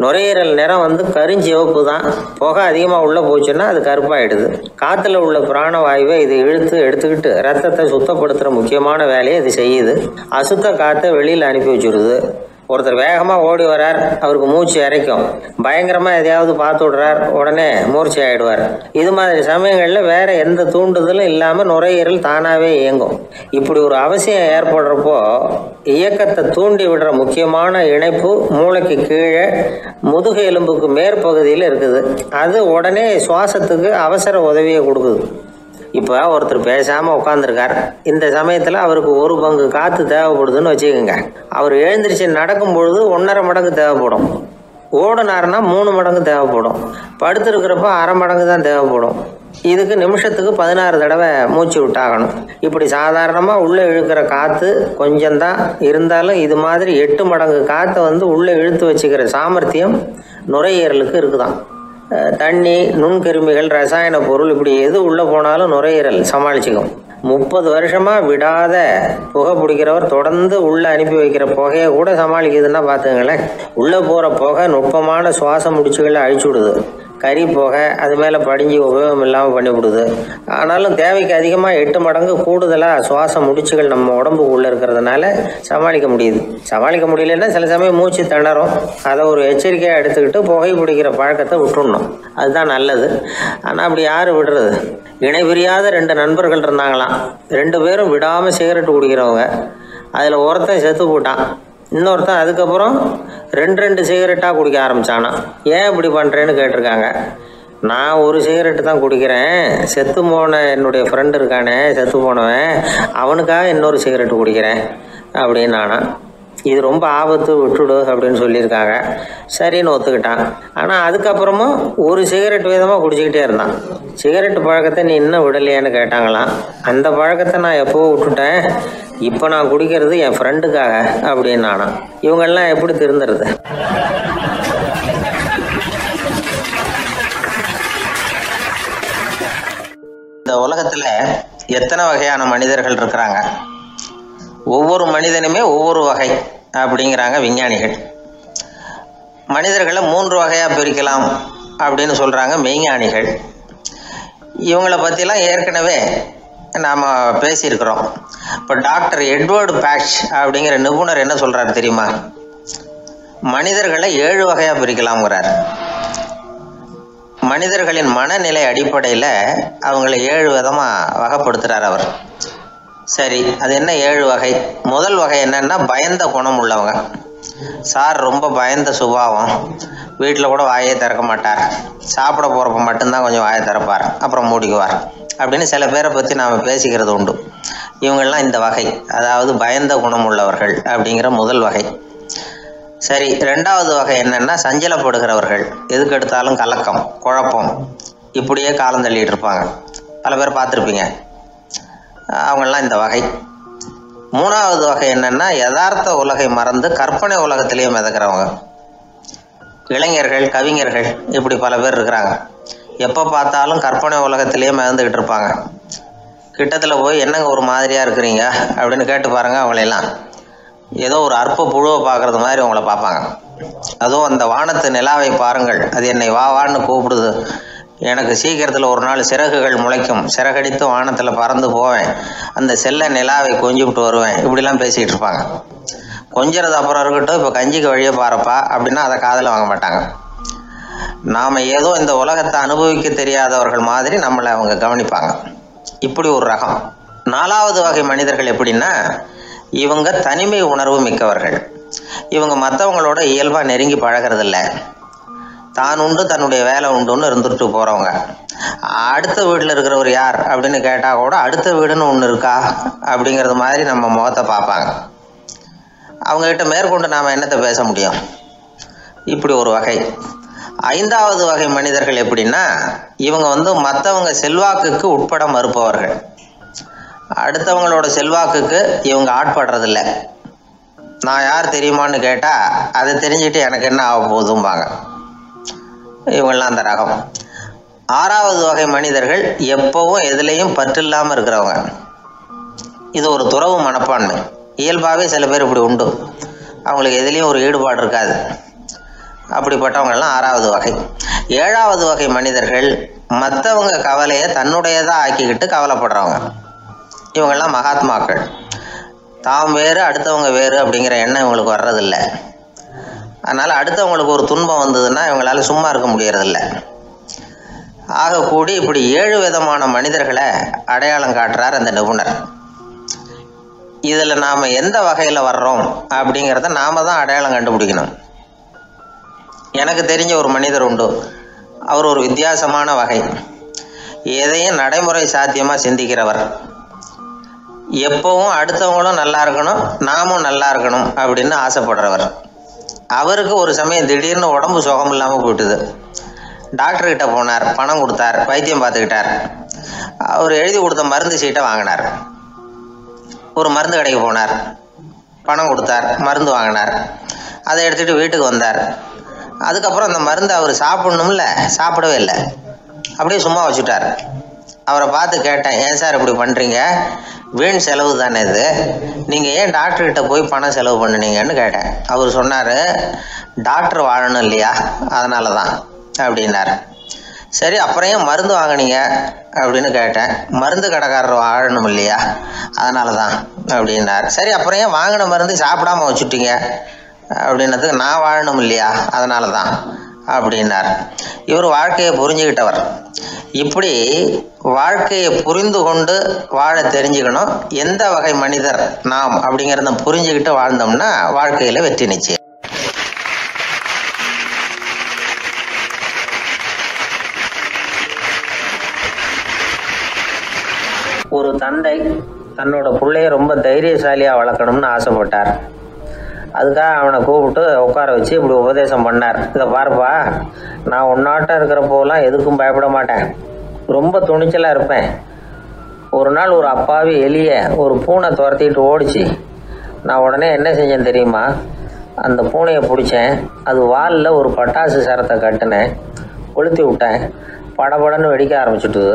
நுரையீரல் நிறம் கருஞ்சிவப்பு தான். புகை அதிகமாக உள்ளே போச்சுன்னா அது கருப்பாயிடுது. காற்றுல உள்ள பிராணவாயுவை இது இழுத்து எடுத்துக்கிட்டு ரத்தத்தை சுத்தப்படுத்துகிற முக்கியமான வேலையை இது செய்யுது. அசுத்த காற்றை வெளியில் அனுப்பி வச்சுருது. ஒருத்தர் வேகமாக ஓடி வரார், அவருக்கு மூச்சு இறைக்கும். பயங்கரமாக எதையாவது பார்த்து விடுறார், உடனே மூர்ச்சி ஆகிடுவார். இது மாதிரி சமயங்களில் வேறு எந்த தூண்டுதலும் இல்லாமல் நுரையீரல் தானாகவே இயங்கும். இப்படி ஒரு அவசியம் ஏற்படுறப்போ இயக்கத்தை தூண்டி விடுற முக்கியமான இணைப்பு மூளைக்கு கீழே முதுகு எலும்புக்கு மேற்பகுதியில் இருக்குது. அது உடனே சுவாசத்துக்கு அவசர உதவியை கொடுக்குது. இப்போ ஒருத்தர் பேசாமல் உட்காந்துருக்கார். இந்த சமயத்தில் அவருக்கு 1 பங்கு காற்று தேவைப்படுதுன்னு வச்சுக்கோங்க. அவர் எழுந்திரிச்சு நடக்கும் பொழுது 1.5 மடங்கு தேவைப்படும். ஓடினார்னா 3 மடங்கு தேவைப்படும். படுத்துருக்கிறப்ப 1/2 மடங்கு தான் தேவைப்படும். இதுக்கு நிமிஷத்துக்கு 16 தடவை மூச்சு விட்டாகணும். இப்படி சாதாரணமாக உள்ளே இழுக்கிற காற்று கொஞ்சம்தான் இருந்தாலும் இது மாதிரி 8 மடங்கு காற்றை உள்ளே இழுத்து வச்சுக்கிற சாமர்த்தியம் நுரையீரலுக்கு இருக்குதான். தண்ணி, நுண்கிருமிகள், ரசாயன பொருள் இப்படி எது உள்ளே போனாலும் நுரையீரல் சமாளிச்சுக்கும். 30 வருஷமாக விடாத புகை பிடிக்கிறவர் தொடர்ந்து உள்ளே அனுப்பி வைக்கிற புகையை கூட சமாளிக்குதுன்னா பார்த்துங்களேன். உள்ளே போகிற புகை நுட்பமான சுவாச முடிச்சுகளை அழிச்சு விடுது. கறி புகை அது மேலே படிஞ்சு உபயோகம் இல்லாமல் பண்ணிவிடுது. ஆனாலும் தேவைக்கு அதிகமாக 8 மடங்கு கூடுதலாக சுவாச முடிச்சுகள் நம்ம உடம்புக்குள்ளே இருக்கிறதுனால சமாளிக்க முடியுது. சமாளிக்க முடியலன்னா சில சமயம் மூச்சு திணறும். அதை ஒரு எச்சரிக்கையாக எடுத்துக்கிட்டு புகை பிடிக்கிற பழக்கத்தை விட்டுடணும். அதுதான் நல்லது. ஆனால் அப்படி யார் விடுறது? இணை பிரியாத 2 நண்பர்கள் இருந்தாங்களாம். 2 பேரும் விடாமல் சிகரெட்டு குடிக்கிறவங்க. அதில் ஒருத்தன் செத்து போட்டான். இன்னொருத்தன் அதுக்கப்புறம் 2 சிகரெட்டாக குடிக்க ஆரம்பித்தானா. ஏன் இப்படி பண்ணுறேன்னு கேட்டிருக்காங்க. நான் 1 சிகரெட்டு தான் குடிக்கிறேன், செத்து போன என்னுடைய ஃப்ரெண்டு இருக்கானே செத்து போனவன், அவனுக்காக இன்னொரு சிகரெட்டு குடிக்கிறேன் அப்படின்னு நானா. இது ரொம்ப ஆபத்து, விட்டுடு அப்படின்னு சொல்லியிருக்காங்க. சரின்னு ஒத்துக்கிட்டான். ஆனால் அதுக்கப்புறமும் ஒரு சிகரெட் வீதமாக குடிச்சிக்கிட்டே இருந்தான். சிகரெட் பழக்கத்தை நீ இன்னும் விடலையான்னு கேட்டாங்களாம். அந்த பழக்கத்தை நான் எப்போ விட்டுட்டேன், இப்போ நான் குடிக்கிறது என் ஃப்ரெண்டுக்காக அப்படின்னு நானாம். இவங்கெல்லாம் எப்படி திருந்துறது? இந்த உலகத்தில் எத்தனை வகையான மனிதர்கள் இருக்கிறாங்க, ஒவ்வொரு மனிதனுமே ஒவ்வொரு வகை அப்படிங்கிறாங்க விஞ்ஞானிகள். மனிதர்களை 3 வகையாக பிரிக்கலாம் அப்படின்னு சொல்கிறாங்க மெய்ஞானிகள். இவங்களை பற்றிலாம் ஏற்கனவே நாம் பேசியிருக்கிறோம். இப்போ டாக்டர் எட்வர்டு பேட்ச் அப்படிங்கிற நிபுணர் என்ன சொல்கிறார் தெரியுமா? மனிதர்களை 7 வகையாக பிரிக்கலாம்ங்கிறார். மனிதர்களின் மனநிலை அடிப்படையில் அவங்கள 7 விதமாக வகைப்படுத்துகிறார் அவர். சரி, அது என்ன 7 வகை? முதல் வகை என்னன்னா பயந்த குணம் உள்ளவங்க. சார் ரொம்ப பயந்த சுபாவம், வீட்டில் கூட வாயே திறக்க மாட்டார், சாப்பிட போகிறப்ப மட்டும்தான் கொஞ்சம் வாயை திறப்பார், அப்புறம் மூடிக்குவார் அப்படின்னு சில பேரை பற்றி நாம் பேசிக்கிறது உண்டு. இவங்கெல்லாம் இந்த வகை, அதாவது பயந்த குணம் உள்ளவர்கள் அப்படிங்கிற முதல் வகை. சரி, 2வது வகை என்னன்னா சஞ்சலப்படுகிறவர்கள், எதுக்கு எடுத்தாலும் கலக்கம், குழப்பம், இப்படியே காலம் தள்ளிட்டு இருப்பாங்க. பல பேர் பார்த்துருப்பீங்க. அவங்கெல்லாம் இந்த வகை. 3வது வகை என்னன்னா யதார்த்த உலகை மறந்து கற்பனை உலகத்திலேயே மிதக்கிறவங்க. இளைஞர்கள், கவிஞர்கள், இப்படி பல பேர் இருக்கிறாங்க. எப்போ பார்த்தாலும் கற்பனை உலகத்திலேயே மிதந்துக்கிட்டு இருப்பாங்க. கிட்டத்தில் போய் என்னங்க ஒரு மாதிரியாக இருக்கிறீங்க அப்படின்னு கேட்டு பாருங்கள், அவங்களெல்லாம் ஏதோ ஒரு அற்ப புழுவை பார்க்குறது மாதிரி அவங்கள பார்ப்பாங்க. அதுவும் அந்த வானத்து நிலாவை பாருங்கள், அது என்னை வா வான்னு கூப்பிடுது, எனக்கு சீக்கிரத்தில் ஒரு நாள் சிறகுகள் முளைக்கும், சிறகடித்து வானத்தில் பறந்து போவேன், அந்த செல்ல நிலாவை கொஞ்சிவிட்டு வருவேன், இப்படிலாம் பேசிகிட்டு இருப்பாங்க. கொஞ்சிறது அப்புறம் இருக்கட்டும், இப்போ கஞ்சிக்கு வழியே பாருப்பா அப்படின்னா அதை காதில் வாங்க மாட்டாங்க. நாம் ஏதோ இந்த உலகத்தை அனுபவிக்க தெரியாதவர்கள் மாதிரி நம்மளை அவங்க கவனிப்பாங்க. இப்படி ஒரு ரகம். 4வது வகை மனிதர்கள் எப்படின்னா, இவங்க தனிமை உணர்வு மிக்கவர்கள். இவங்க மற்றவங்களோட இயல்பாக நெருங்கி பழகிறதில்ல, தான் உண்டு தன்னுடைய வேலை உண்டுன்னு இருந்துட்டு போகிறவங்க. அடுத்த வீட்டில் இருக்கிறவர் யார் அப்படின்னு கேட்டால் கூட அடுத்த வீடுன்னு ஒன்று இருக்கா அப்படிங்கிறது மாதிரி நம்ம முகத்தை பார்ப்பாங்க. அவங்ககிட்ட மேற்கொண்டு நாம் என்னத்தை பேச முடியும்? இப்படி ஒரு வகை. 5வது வகை மனிதர்கள் எப்படின்னா, இவங்க மற்றவங்க செல்வாக்குக்கு உட்பட மறுப்பவர்கள். அடுத்தவங்களோட செல்வாக்குக்கு இவங்க ஆட்படுறதில்ல. நான் யார் தெரியுமான்னு கேட்டால் அதை தெரிஞ்சுட்டு எனக்கு என்ன ஆக போகுதும்பாங்க. இவங்கெல்லாம் அந்த ரகம். 6வது வகை மனிதர்கள் எப்பவும் எதுலேயும் பற்றில்லாமல் இருக்கிறவங்க. இது ஒரு துறவு மனப்பான்மை. இயல்பாகவே சில பேர் இப்படி உண்டு, அவங்களுக்கு எதுலேயும் ஒரு ஈடுபாடு இருக்காது. அப்படிப்பட்டவங்கெல்லாம் 6வது வகை. 7வது வகை மனிதர்கள் மற்றவங்க கவலையை தன்னுடையதாக ஆக்கிக்கிட்டு கவலைப்படுறவங்க. இவங்கெல்லாம் மகாத்மாக்கள். தாம் வேறு அடுத்தவங்க வேறு அப்படிங்கிற எண்ணம் இவங்களுக்கு வர்றதில்லை. அதனால் அடுத்தவங்களுக்கு ஒரு துன்பம் வந்ததுன்னா இவங்களால சும்மா இருக்க முடியறதில்ல. ஆக கூடி இப்படி 7 விதமான மனிதர்களை அடையாளம் காட்டுறார் அந்த நிபுணர். இதில் நாம் எந்த வகையில் வர்றோம் அப்படிங்கிறத நாம் தான் அடையாளம் கண்டுபிடிக்கணும். எனக்கு தெரிஞ்ச ஒரு மனிதர் உண்டு. அவர் ஒரு வித்தியாசமான வகை. எதையும் நடைமுறை சாத்தியமாக சிந்திக்கிறவர். எப்பவும் அடுத்தவங்களும் நல்லா இருக்கணும், நாமும் நல்லா இருக்கணும் அப்படின்னு ஆசைப்படுறவர். அவருக்கு ஒரு சமயம் திடீர்னு உடம்பு சுகம் இல்லாமல் போயிட்டுது. டாக்டர்கிட்ட போனார், பணம் கொடுத்தார், வைத்தியம் பார்த்துக்கிட்டார். அவர் எழுதி கொடுத்த மருந்து சீட்டை வாங்கினார். ஒரு மருந்து கடைக்கு போனார், பணம் கொடுத்தார், மருந்து வாங்கினார். அதை எடுத்துகிட்டு வீட்டுக்கு வந்தார். அதுக்கப்புறம் அந்த மருந்து அவர் சாப்பிடணும்ல, சாப்பிடவே இல்லை, அப்படியே சும்மா வச்சுட்டார். அவரை பார்த்து கேட்டேன், ஏன் சார் இப்படி பண்ணுறீங்க, வீண் செலவு தானே இது, நீங்கள் ஏன் டாக்டர்கிட்ட போய் பணம் செலவு பண்ணினீங்கன்னு கேட்டேன். அவர் சொன்னார், டாக்டர் வாழணும் இல்லையா, அதனால தான் அப்படின்னார். சரி, அப்புறம் ஏன் மருந்து வாங்கினீங்க அப்படின்னு கேட்டேன். மருந்து கடைக்காரர் வாழணும் இல்லையா, அதனால தான் அப்படின்னார். சரி, அப்புறம் ஏன் வாங்கின மருந்து சாப்பிடாம வச்சுட்டீங்க அப்படின்னதுக்கு, நான் வாழணும் இல்லையா அதனால தான் அப்படின்னார். இவர் வாழ்க்கையை புரிஞ்சுக்கிட்டவர். இப்படி வாழ்க்கையை புரிந்து கொண்டு வாழ தெரிஞ்சுக்கணும். எந்த வகை மனிதர் நாம் அப்படிங்கிறத புரிஞ்சுக்கிட்டு வாழ்ந்தோம்னா வாழ்க்கையில் வெற்றி நிச்சயம். ஒரு தந்தை தன்னோட பிள்ளைய ரொம்ப தைரியசாலியாக வளர்க்கணும்னு ஆசைப்பட்டார். அதுக்காக அவனை கூப்பிட்டு உட்கார வச்சு இப்படி உபதேசம் பண்ணார். இதை பாருப்பா, நான் உன்னாட்டம் இருக்கிறப்போலாம் எதுக்கும் பயப்பட மாட்டேன், ரொம்ப துணிச்சலாக இருப்பேன். ஒரு நாள் ஒரு அப்பாவி எலியை ஒரு பூனை துரத்திட்டு ஓடிச்சு. நான் உடனே என்ன செஞ்சேன் தெரியுமா? அந்த பூனையை பிடிச்சேன், அது வாலில் ஒரு பட்டாசு சரத்தை கட்டினேன், கொளுத்தி விட்டேன், படபடன்னு வெடிக்க ஆரம்பிச்சுட்டுது.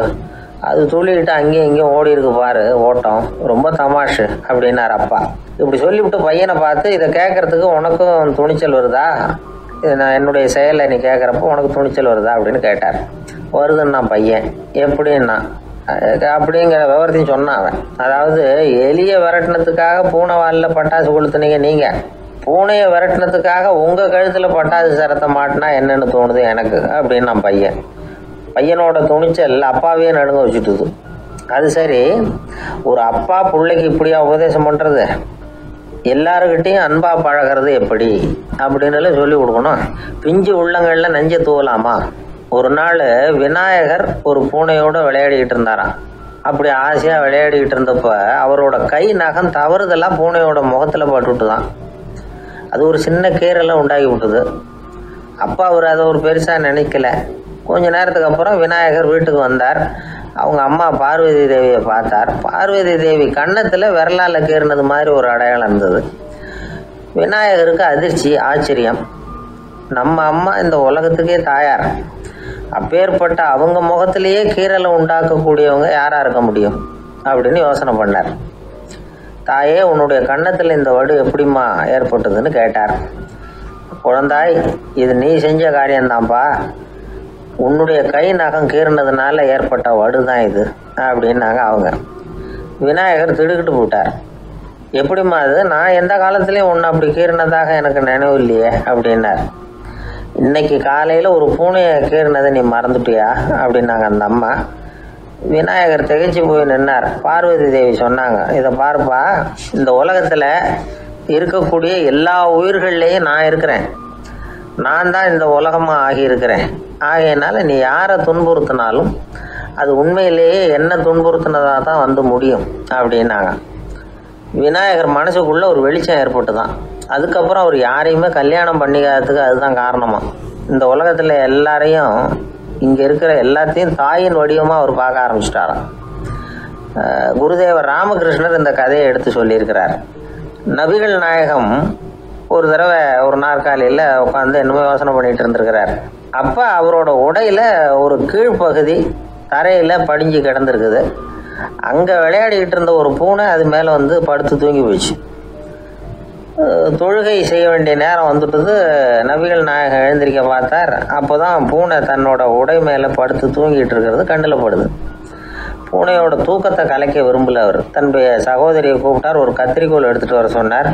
அது துள்ளிக்கிட்டு அங்கேயும் இங்கேயும் ஓடி இருக்கு பாரு ஓட்டம், ரொம்ப தமாஷு அப்படின்னார் அப்பா. இப்படி சொல்லிவிட்டு பையனை பார்த்து, இதை கேட்கறதுக்கு உனக்கும் துணிச்சல் வருதா, நான் என்னுடைய செயலை நீ கேட்குறப்போ உனக்கு துணிச்சல் வருதா அப்படின்னு கேட்டார். வருதுன்னா பையன். எப்படின்னா அப்படிங்கிற விவரத்தையும் சொன்னான் அவன். அதாவது எலியை விரட்டினத்துக்காக பூனை வாலில் பட்டாசு கொளுத்துனீங்க நீங்கள், பூனையை விரட்டினத்துக்காக உங்கள் கழுத்தில் பட்டாசு சரத்தை மாட்டினா என்னென்னு தோணுது எனக்கு அப்படின்னு நான் பையன். பையனோட துணிச்சல் அப்பாவே நடுங்க வச்சுட்டுது. அது சரி, ஒரு அப்பா பிள்ளைக்கு இப்படியா உபதேசம் பண்ணுறது? எல்லாருக்கிட்டையும் அன்பாக பழகிறது எப்படி அப்படின்னு சொல்லி கொடுக்கணும். பிஞ்சு உள்ளங்களில் நஞ்சை தூவலாமா? ஒரு நாள் விநாயகர் ஒரு பூனையோடு விளையாடிக்கிட்டு இருந்தாராம். அப்படி ஆசையாக விளையாடிக்கிட்டு இருந்தப்போ அவரோட கை நகம் தவறுதெல்லாம் பூனையோட முகத்தில் பட்டுவிட்டு தான். அது ஒரு சின்ன கீரெல்லாம் உண்டாகி விட்டுது. அப்பா அவர் அதை ஒரு பெருசாக நினைக்கல. கொஞ்ச நேரத்துக்கு அப்புறம் விநாயகர் வீட்டுக்கு வந்தார். அவங்க அம்மா பார்வதி தேவியை பார்த்தார். பார்வதி தேவி கன்னத்தில் விரலால் கீறினது மாதிரி ஒரு அடையாளம் இருந்தது. விநாயகருக்கு அதிர்ச்சி, ஆச்சரியம். நம்ம அம்மா இந்த உலகத்துக்கே தாயார், அப்பேற்பட்ட அவங்க முகத்திலேயே கீரலை உண்டாக்கக்கூடியவங்க யாராக இருக்க முடியும் அப்படின்னு யோசனை பண்ணார். தாயே, உன்னுடைய கன்னத்தில் இந்த வடு எப்படிம்மா ஏற்பட்டதுன்னு கேட்டார். குழந்தாய், இது நீ செஞ்ச காரியம்தான்ப்பா, உன்னுடைய கை நகம் கீறினதுனால ஏற்பட்ட வடு தான் இது அப்படின்னாங்க அவங்க. விநாயகர் திடுக்கிட்டு போட்டார். எப்படிம்மா அது? நான் எந்த காலத்துலேயும் ஒன்று அப்படி கீறினதாக எனக்கு நினைவு இல்லையே அப்படின்னார். இன்னைக்கு காலையில் ஒரு பூனையை கீறினதை நீ மறந்துட்டியா அப்படின்னாங்க அந்த அம்மா. விநாயகர் திகைச்சு போய் நின்னார். பார்வதி தேவி சொன்னாங்க, இதை பாருப்பா, இந்த உலகத்தில் இருக்கக்கூடிய எல்லா உயிர்கள்லேயும் நான் இருக்கிறேன், நான் தான் இந்த உலகமாக ஆகியிருக்கிறேன். ஆகையினால நீ யாரை துன்புறுத்தினாலும் அது உண்மையிலேயே என்ன துன்புறுத்தினதாக தான் வந்து முடியும் அப்படின்னாங்க. விநாயகர் மனசுக்குள்ளே ஒரு வெளிச்சம் ஏற்பட்டு தான். அதுக்கப்புறம் அவர் யாரையுமே கல்யாணம் பண்ணிக்காததுக்கு அதுதான் காரணமா. இந்த உலகத்தில் எல்லாரையும், இங்கே இருக்கிற எல்லாத்தையும் தாயின் வடிவமாக அவர் பார்க்க ஆரம்பிச்சிட்டாராம். குருதேவர் ராமகிருஷ்ணர் இந்த கதையை எடுத்து சொல்லியிருக்கிறார். நபிகள் நாயகம் ஒரு தடவை ஒரு நாற்காலியில் உட்காந்து என்னமோ யோசனை பண்ணிகிட்டு இருந்திருக்கிறார். அப்போ அவரோட உடையில் ஒரு கீழ்ப்பகுதி தரையில் படிஞ்சு கிடந்திருக்குது. அங்கே விளையாடிக்கிட்டு இருந்த ஒரு பூனை அது மேலே வந்து படுத்து தூங்கி போயிடுச்சு. தொழுகை செய்ய வேண்டிய நேரம் வந்துட்டது. நபிகள் நாயகம் எழுந்திரிக்க பார்த்தார். அப்போ தான் பூனை தன்னோட உடை மேலே படுத்து தூங்கிட்டு இருக்கிறது கண்ணில் படுது. பூனையோட தூக்கத்தை கலைக்க விரும்பல அவர். தன்னுடைய சகோதரியை கூப்பிட்டார். ஒரு கத்திரிக்கோள் எடுத்துகிட்டு வர சொன்னார்.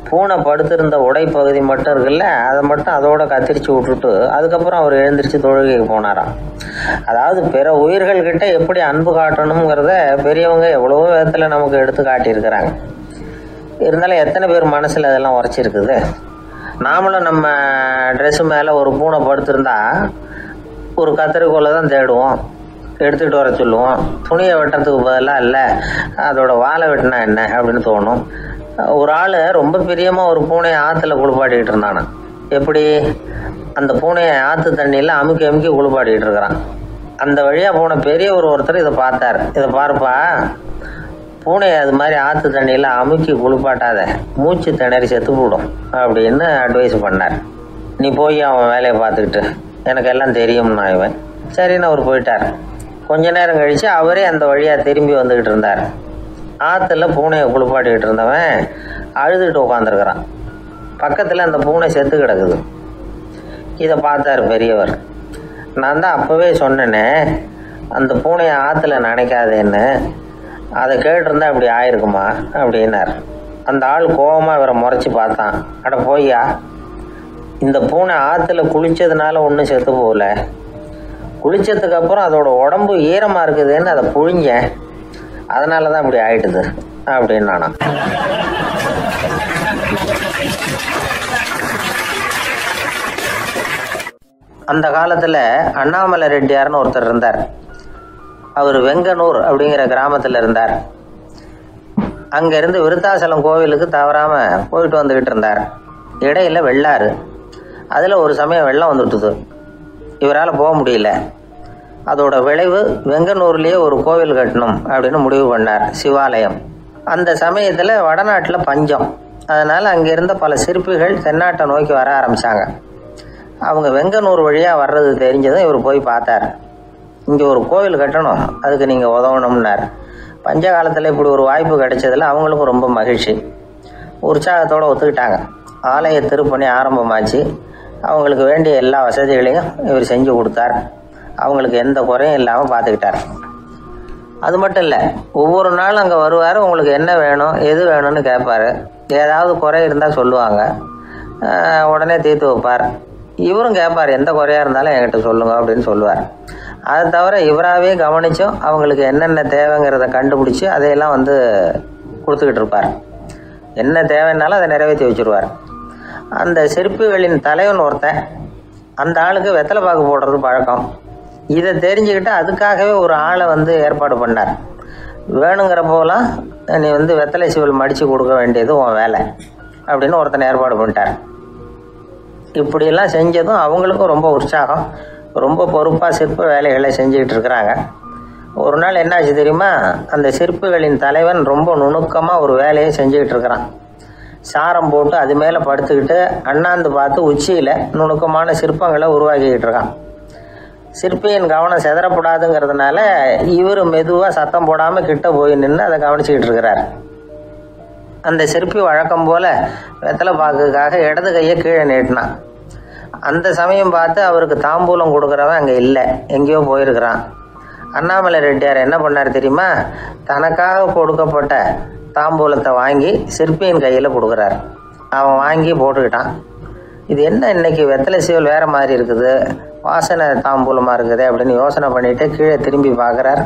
பூனை படுத்திருந்த உடைப்பகுதி மட்டும் இருக்குல்ல, அதை மட்டும் அதோட கத்திரிச்சு விட்டுட்டு அதுக்கப்புறம் அவர் எழுந்திரிச்சு தொழுகைக்கு போனாராம். அதாவது பிற உயிர்கள்கிட்ட எப்படி அன்பு காட்டணுங்கிறத பெரியவங்க எவ்வளவோ விதத்தில் நமக்கு எடுத்து காட்டியிருக்கிறாங்க. இருந்தாலும் எத்தனை பேர் மனசில் அதெல்லாம் உரைச்சிருக்குது? நாமளும் நம்ம ட்ரெஸ்ஸு மேலே ஒரு பூனை படுத்திருந்தா ஒரு கத்திரிக்கோலை தான் தேடுவோம், எடுத்துக்கிட்டு வர சொல்லுவோம். துணியை வெட்டுறதுக்கு பதிலாக இல்லை அதோட வாழை வெட்டினா என்ன அப்படின்னு தோணும். ஒரு ஆள் ரொம்ப பிரியமாக ஒரு பூனையை ஆற்றுல குளிப்பாட்டிக்கிட்டு இருந்தானா. எப்படி? அந்த பூனையை ஆற்று தண்ணியில் அமுக்கி அமுக்கி குளிப்பாட்டிக்கிட்டு இருக்கிறான். அந்த வழியாக போன பெரியவர் ஒருத்தர் இதை பார்த்தார். இதை பாருப்பா, பூனையை அது மாதிரி ஆற்று தண்ணியில் அமுக்கி குளிப்பாட்டாத, மூச்சு திணறி செத்து போடும் அப்படின்னு அட்வைஸ் பண்ணார். நீ போய் அவன் வேலையை பார்த்துக்கிட்டு, எனக்கு எல்லாம் தெரியும்னா இவன். சரின்னு அவர் போயிட்டார். கொஞ்ச நேரம் கழித்து அவரே அந்த வழியாக திரும்பி வந்துக்கிட்டு இருந்தார். ஆற்றுல பூனையை குளிப்பாட்டிக்கிட்டு இருந்தவன் அழுதுகிட்டு உட்காந்துருக்கிறான். பக்கத்தில் அந்த பூனை செத்து கிடக்குது. இதை பார்த்தார் பெரியவர். நான் தான் அப்போவே சொன்னேனே அந்த பூனையை ஆற்றுல நினைக்காதேன்னு, அதை கேட்டிருந்தா இப்படி ஆயிருக்குமா அப்படின்னார். அந்த ஆள் கோபமாக இவரை முறைச்சி பார்த்தான். அட போய்யா, இந்த பூனை ஆற்றுல குளித்ததுனால ஒன்றும் செத்து போகல, குளித்ததுக்கு அப்புறம் அதோட உடம்பு ஈரமாக இருக்குதுன்னு அதை புழிஞ்சேன், அதனால தான் இப்படி ஆயிட்டுது அப்படின்னு நானா. அந்த காலத்தில் அண்ணாமலை ரெட்டியார்னு ஒருத்தர் இருந்தார். அவர் வெங்கனூர் அப்படிங்கிற கிராமத்தில் இருந்தார். அங்கேருந்து விருத்தாசலம் கோவிலுக்கு தவறாமல் போயிட்டு வந்துக்கிட்டு இருந்தார். இடையில வெள்ளாறு, அதில் ஒரு சமயம் வெள்ளம் வந்துட்டுது. இவரால் போக முடியல. அதோட விளைவு வெங்கனூர்லேயே ஒரு கோவில் கட்டணும் அப்படின்னு முடிவு பண்ணார், சிவாலயம். அந்த சமயத்தில் வடநாட்டில் பஞ்சம். அதனால் அங்கே இருந்த பல சிற்பிகள் தென்னாட்டை நோக்கி வர ஆரம்பித்தாங்க. அவங்க வெங்கனூர் வழியாக வர்றது தெரிஞ்சதும் இவர் போய் பார்த்தார். இங்கே ஒரு கோவில் கட்டணும், அதுக்கு நீங்கள் உதவணும்னார். பஞ்ச காலத்தில் இப்படி ஒரு வாய்ப்பு கிடைச்சதில் அவங்களுக்கும் ரொம்ப மகிழ்ச்சி. உற்சாகத்தோடு ஒத்துக்கிட்டாங்க. ஆலய திருப்பணி ஆரம்பமாச்சு. அவங்களுக்கு வேண்டிய எல்லா வசதிகளையும் இவர் செஞ்சு கொடுத்தார். அவங்களுக்கு எந்த குறையும் இல்லாமல் பார்த்துக்கிட்டார். அது மட்டும் இல்லை, ஒவ்வொரு நாளும் அங்கே வருவார். உங்களுக்கு என்ன வேணும், எது வேணும்னு கேட்பார். ஏதாவது குறை இருந்தால் சொல்லுவாங்க, உடனே தீர்த்து வைப்பார். இவரும் கேட்பார், எந்த குறையாக இருந்தாலும் என்கிட்ட சொல்லுங்க அப்படின்னு சொல்லுவார். அதை தவிர இவராகவே கவனித்தும் அவங்களுக்கு என்னென்ன தேவைங்கிறத கண்டுபிடிச்சி அதையெல்லாம் வந்து கொடுத்துக்கிட்டு இருப்பார். என்ன தேவைன்னாலும் அதை நிறைவேற்றி வச்சுருவார். அந்த சிற்பிகளின் தலைவன் ஒருத்தன், அந்த ஆளுக்கு வெத்தலை பாக்கு போடுறது பழக்கம். இதை தெரிஞ்சுக்கிட்டு அதுக்காகவே ஒரு ஆளை வந்து ஏற்பாடு பண்ணார். வேணுங்கிறப்போலாம் நீ வந்து வெத்தலை சீவல் மடித்து கொடுக்க வேண்டியது உன் வேலை அப்படின்னு ஒருத்தனை ஏற்பாடு பண்ணிட்டார். இப்படியெல்லாம் செஞ்சதும் அவங்களுக்கும் ரொம்ப உற்சாகம். ரொம்ப பொறுப்பாக சிற்ப வேலைகளை செஞ்சுக்கிட்டு இருக்கிறாங்க. ஒரு நாள் என்னாச்சு தெரியுமா? அந்த சிற்பிகளின் தலைவன் ரொம்ப நுணுக்கமாக ஒரு வேலையை செஞ்சுக்கிட்டு இருக்கிறான். சாரம் போட்டு அது மேலே படுத்துக்கிட்டு அண்ணாந்து பார்த்து உச்சியில் நுணுக்கமான சிற்பங்களை உருவாக்கிக்கிட்டு இருக்கான். சிற்பியின் கவனம் செதறப்படாதுங்கிறதுனால இவர் மெதுவாக சத்தம் போடாமல் கிட்ட போய் நின்று அதை கவனிச்சிக்கிட்டு இருக்கிறார். அந்த சிற்பி வழக்கம் போல் வெத்தலை பாக்குக்காக இடது கையை கீழே நீட்டினான். அந்த சமயம் பார்த்து அவருக்கு தாம்பூலம் கொடுக்குறவன் அங்கே இல்லை, எங்கேயோ போயிருக்கிறான். அண்ணாமலை ரெட்டியார் என்ன பண்ணார் தெரியுமா? தனக்காக கொடுக்கப்பட்ட தாம்பூலத்தை வாங்கி சிற்பியின் கையில் கொடுக்குறார். அவன் வாங்கி போட்டுக்கிட்டான். இது என்ன இன்னைக்கு வெத்தலை சீவல் வேறு மாதிரி இருக்குது, வாசனை தாம்பூலமாக இருக்குது அப்படின்னு யோசனை பண்ணிவிட்டு கீழே திரும்பி பார்க்குறார்.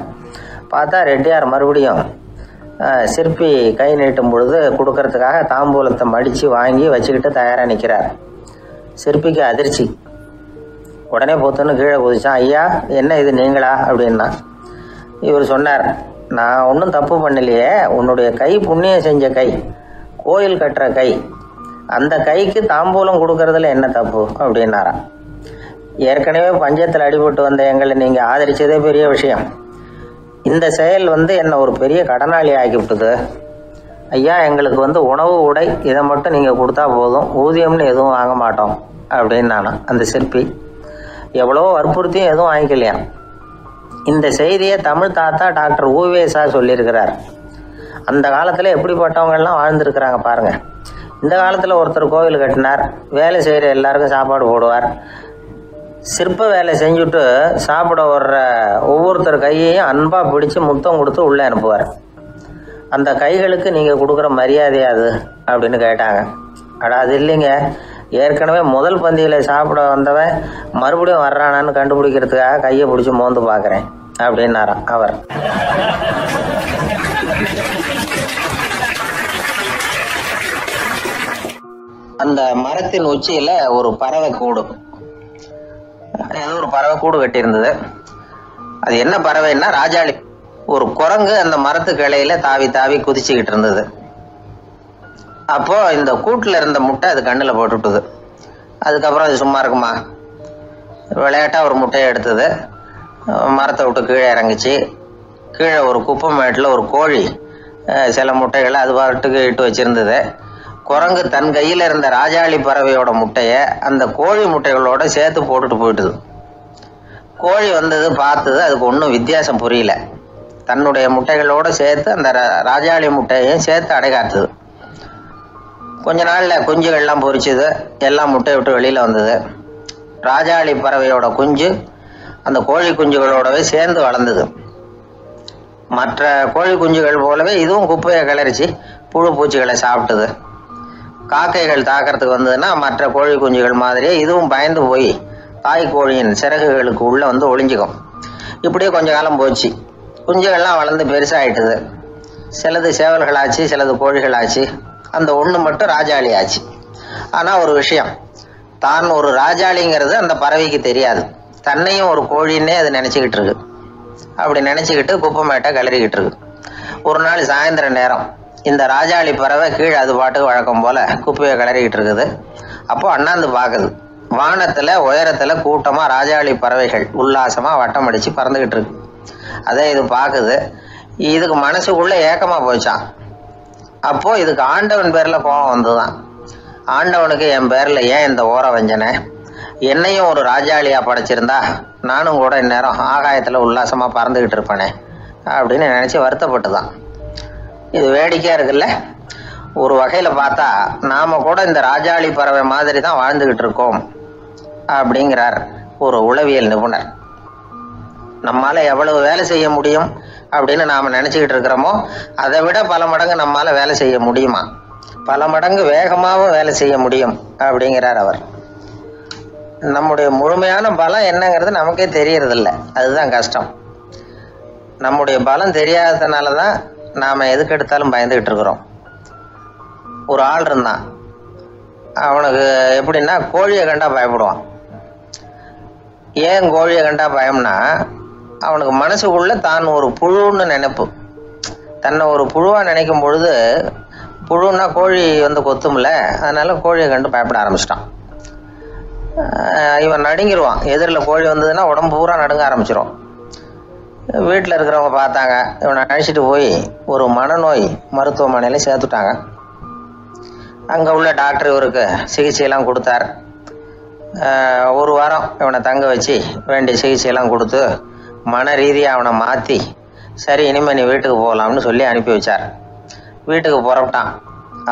பார்த்தா ரெட்டியார் மறுபடியும் சிற்பி கை நீட்டும் பொழுது கொடுக்கறதுக்காக தாம்பூலத்தை மடித்து வாங்கி வச்சுக்கிட்டு தயாராக நிற்கிறார். சிற்பிக்கு அதிர்ச்சி. உடனே பொத்துன்னு கீழே குதிச்சான். ஐயா, என்ன இது நீங்களா அப்படின்னா. இவர் சொன்னார், நான் ஒன்றும் தப்பு பண்ணலையே, உன்னுடைய கை புண்ணியம் செஞ்ச கை, கோயில் கட்டுற கை, அந்த கைக்கு தாம்பூலம் கொடுக்கறதுல என்ன தப்பு அப்படின்னாராம். ஏற்கனவே பஞ்சத்தில் அடிபட்டு வந்த எங்களை நீங்கள் ஆதரித்ததே பெரிய விஷயம். இந்த செயல் வந்து என்னை ஒரு பெரிய கடனாளி ஆக்கிவிட்டுது. ஐயா, எங்களுக்கு வந்து உணவு உடை இதை மட்டும் நீங்கள் கொடுத்தா போதும், ஊதியம்னு எதுவும் வாங்க மாட்டோம் அப்படின்னு நானும். அந்த சிற்பி எவ்வளோ வற்புறுத்தியும் எதுவும் வாங்கிக்கலையாம். இந்த செய்தியை தமிழ் தாத்தா டாக்டர் ஊவேசா சொல்லியிருக்கிறார். அந்த காலத்தில் எப்படிப்பட்டவங்கெல்லாம் வாழ்ந்துருக்கிறாங்க பாருங்கள். இந்த காலத்தில் ஒருத்தர் கோவில் கட்டினார், வேலை செய்கிற எல்லாருக்கும் சாப்பாடு போடுவார். சிற்ப வேலை செஞ்சுட்டு சாப்பிட வர்ற ஒவ்வொருத்தர் கையையும் அன்பாக பிடிச்சி முத்தம் கொடுத்து உள்ளே அனுப்புவார். அந்த கைகளுக்கு நீங்கள் கொடுக்குற மரியாதை அது அப்படின்னு கேட்டாங்க. அது இல்லைங்க, ஏற்கனவே முதல் பந்தியில் சாப்பிட வந்தவன் மறுபடியும் வர்றானான்னு கண்டுபிடிக்கிறதுக்காக கையை பிடிச்சி மோந்து பார்க்குறேன் அப்படின்னாராம் அவர். அந்த மரத்தின் உச்சியில் ஒரு பறவை கூடு, ஏதோ ஒரு பறவை கூடு கட்டியிருந்தது. அது என்ன பறவைன்னா ராஜாளி. ஒரு குரங்கு அந்த மரத்து கிளையில தாவி தாவி குதிச்சுக்கிட்டு இருந்தது. அப்போ இந்த கூட்டில் இருந்த முட்டை அது கண்ணில் போட்டுவிட்டுது. அதுக்கப்புறம் அது சும்மா இருக்குமா? விளையாட்டாக ஒரு முட்டையை எடுத்தது, மரத்தை விட்டு கீழே இறங்குச்சு. கீழே ஒரு குப்பை மேட்டில் ஒரு கோழி சில முட்டைகளை அது பாட்டுக்கு இட்டு வச்சிருந்தது. குரங்கு தன் கையில் இருந்த ராஜாளி பறவையோட முட்டையை அந்த கோழி முட்டைகளோட சேர்த்து போட்டுட்டு போயிட்டுது. கோழி வந்தது, பார்த்தது, அதுக்கு ஒன்றும் வித்தியாசம் புரியல. தன்னுடைய முட்டைகளோடு சேர்த்து அந்த ராஜாளி முட்டையையும் சேர்த்து அடைகாத்துது. கொஞ்ச நாளில் குஞ்சுகள்லாம் பொரிச்சுது, எல்லாம் முட்டை விட்டு வெளியில் வந்தது. ராஜாளி பறவையோட குஞ்சு அந்த கோழி குஞ்சுகளோடவே சேர்ந்து வளர்ந்தது. மற்ற கோழி குஞ்சுகள் போலவே இதுவும் குப்பையை கிளறிச்சு புழு பூச்சிகளை சாப்பிட்டுது. காக்கைகள் தாக்கிறதுக்கு வந்ததுன்னா மற்ற கோழி குஞ்சுகள் மாதிரியே இதுவும் பயந்து போய் தாய் கோழியின் சிறகுகளுக்கு உள்ளே வந்து ஒளிஞ்சிக்கும். இப்படியே கொஞ்ச காலம் போச்சு. குஞ்சுகள்லாம் வளர்ந்து பெருசாகிட்டுது. சிலது சேவல்களாச்சு, சிலது கோழிகளாச்சு. அந்த ஒன்று மட்டும் ராஜாளி ஆச்சு. ஆனால் ஒரு விஷயம், தான் ஒரு ராஜாளிங்கிறது அந்த பறவைக்கு தெரியாது. தன்னையும் ஒரு கோழின்னே அது நினச்சிக்கிட்டு இருக்கு. அப்படி நினச்சிக்கிட்டு குப்பை மேட்டை கிளறிக்கிட்டு இருக்கு. ஒரு நாள் சாயந்தர நேரம் இந்த ராஜாளி பறவை கீழே அது பாட்டுக்கு வழக்கம் போல் குப்பையை கிளறிக்கிட்டு இருக்குது. அப்போது அண்ணாந்து பார்க்குது. வானத்தில் உயரத்தில் கூட்டமாக ராஜாளி பறவைகள் உல்லாசமாக வட்டம் அடித்து பறந்துக்கிட்டு இருக்கு. அதே இது பார்க்குது. இதுக்கு மனசுக்குள்ளே ஏக்கமாக போச்சான். அப்போது இதுக்கு ஆண்டவன் பேரில் கோபம் வந்துதான். ஆண்டவனுக்கு என் பேரில் ஏன் இந்த ஓர வஞ்சனை? என்னையும் ஒரு ராஜாளியாக படைச்சிருந்தா நானும் கூட இந்நேரம் ஆகாயத்தில் உல்லாசமாக பறந்துக்கிட்டு இருப்பேனே அப்படின்னு நினச்சி வருத்தப்பட்டு தான். இது வேடிக்கையாக இருக்குல்ல. ஒரு வகையில் பார்த்தா நாம் கூட இந்த ராஜாளி பறவை மாதிரி தான் வாழ்ந்துக்கிட்டு இருக்கோம் அப்படிங்கிறார் ஒரு உளவியல் நிபுணர். நம்மால் எவ்வளவு வேலை செய்ய முடியும் அப்படின்னு நாம் நினச்சிக்கிட்டு இருக்கிறோமோ அதை விட பல மடங்கு நம்மால் வேலை செய்ய முடியுமா, பல மடங்கு வேகமாகவும் வேலை செய்ய முடியும் அப்படிங்கிறார் அவர். நம்முடைய முழுமையான பலம் என்னங்கிறது நமக்கே தெரியறதில்ல. அதுதான் கஷ்டம். நம்முடைய பலம் தெரியாததுனால தான் நாம் எதுக்கு எடுத்தாலும் பயந்துக்கிட்டு இருக்கிறோம். ஒரு ஆள் இருந்தான். அவனுக்கு எப்படின்னா கோழியை கண்டா பயப்படுவான். ஏன் கோழியை கண்டா பயம்னா, அவனுக்கு மனசுக்குள்ளே தான் ஒரு புழுன்னு நினைப்பு. தன்னை ஒரு புழுவாக நினைக்கும் பொழுது, புழுன்னா கோழி வந்து கொத்தும்ல, அதனால் கோழியை கண்டு பயப்பட ஆரம்பிச்சிட்டான். இவன் நடுங்கிடுவான். எதிரில் கோழி வந்ததுன்னா உடம்பு பூரா நடுங்க ஆரம்பிச்சிடும். வீட்டில் இருக்கிறவங்க பார்த்தாங்க. இவனை அழைச்சிட்டு போய் ஒரு மனநோய் மருத்துவமனையில் சேர்த்துட்டாங்க. அங்கே உள்ள டாக்டர் இவருக்கு சிகிச்சையெல்லாம் கொடுத்தார். ஒரு வாரம் இவனை தங்க வச்சு வேண்டிய சிகிச்சையெல்லாம் கொடுத்து மன ரீதியாக அவனை மாற்றி, சரி இனிமேல் நீ வீட்டுக்கு போகலாம்னு சொல்லி அனுப்பி வச்சார். வீட்டுக்கு புறப்பட்டான்.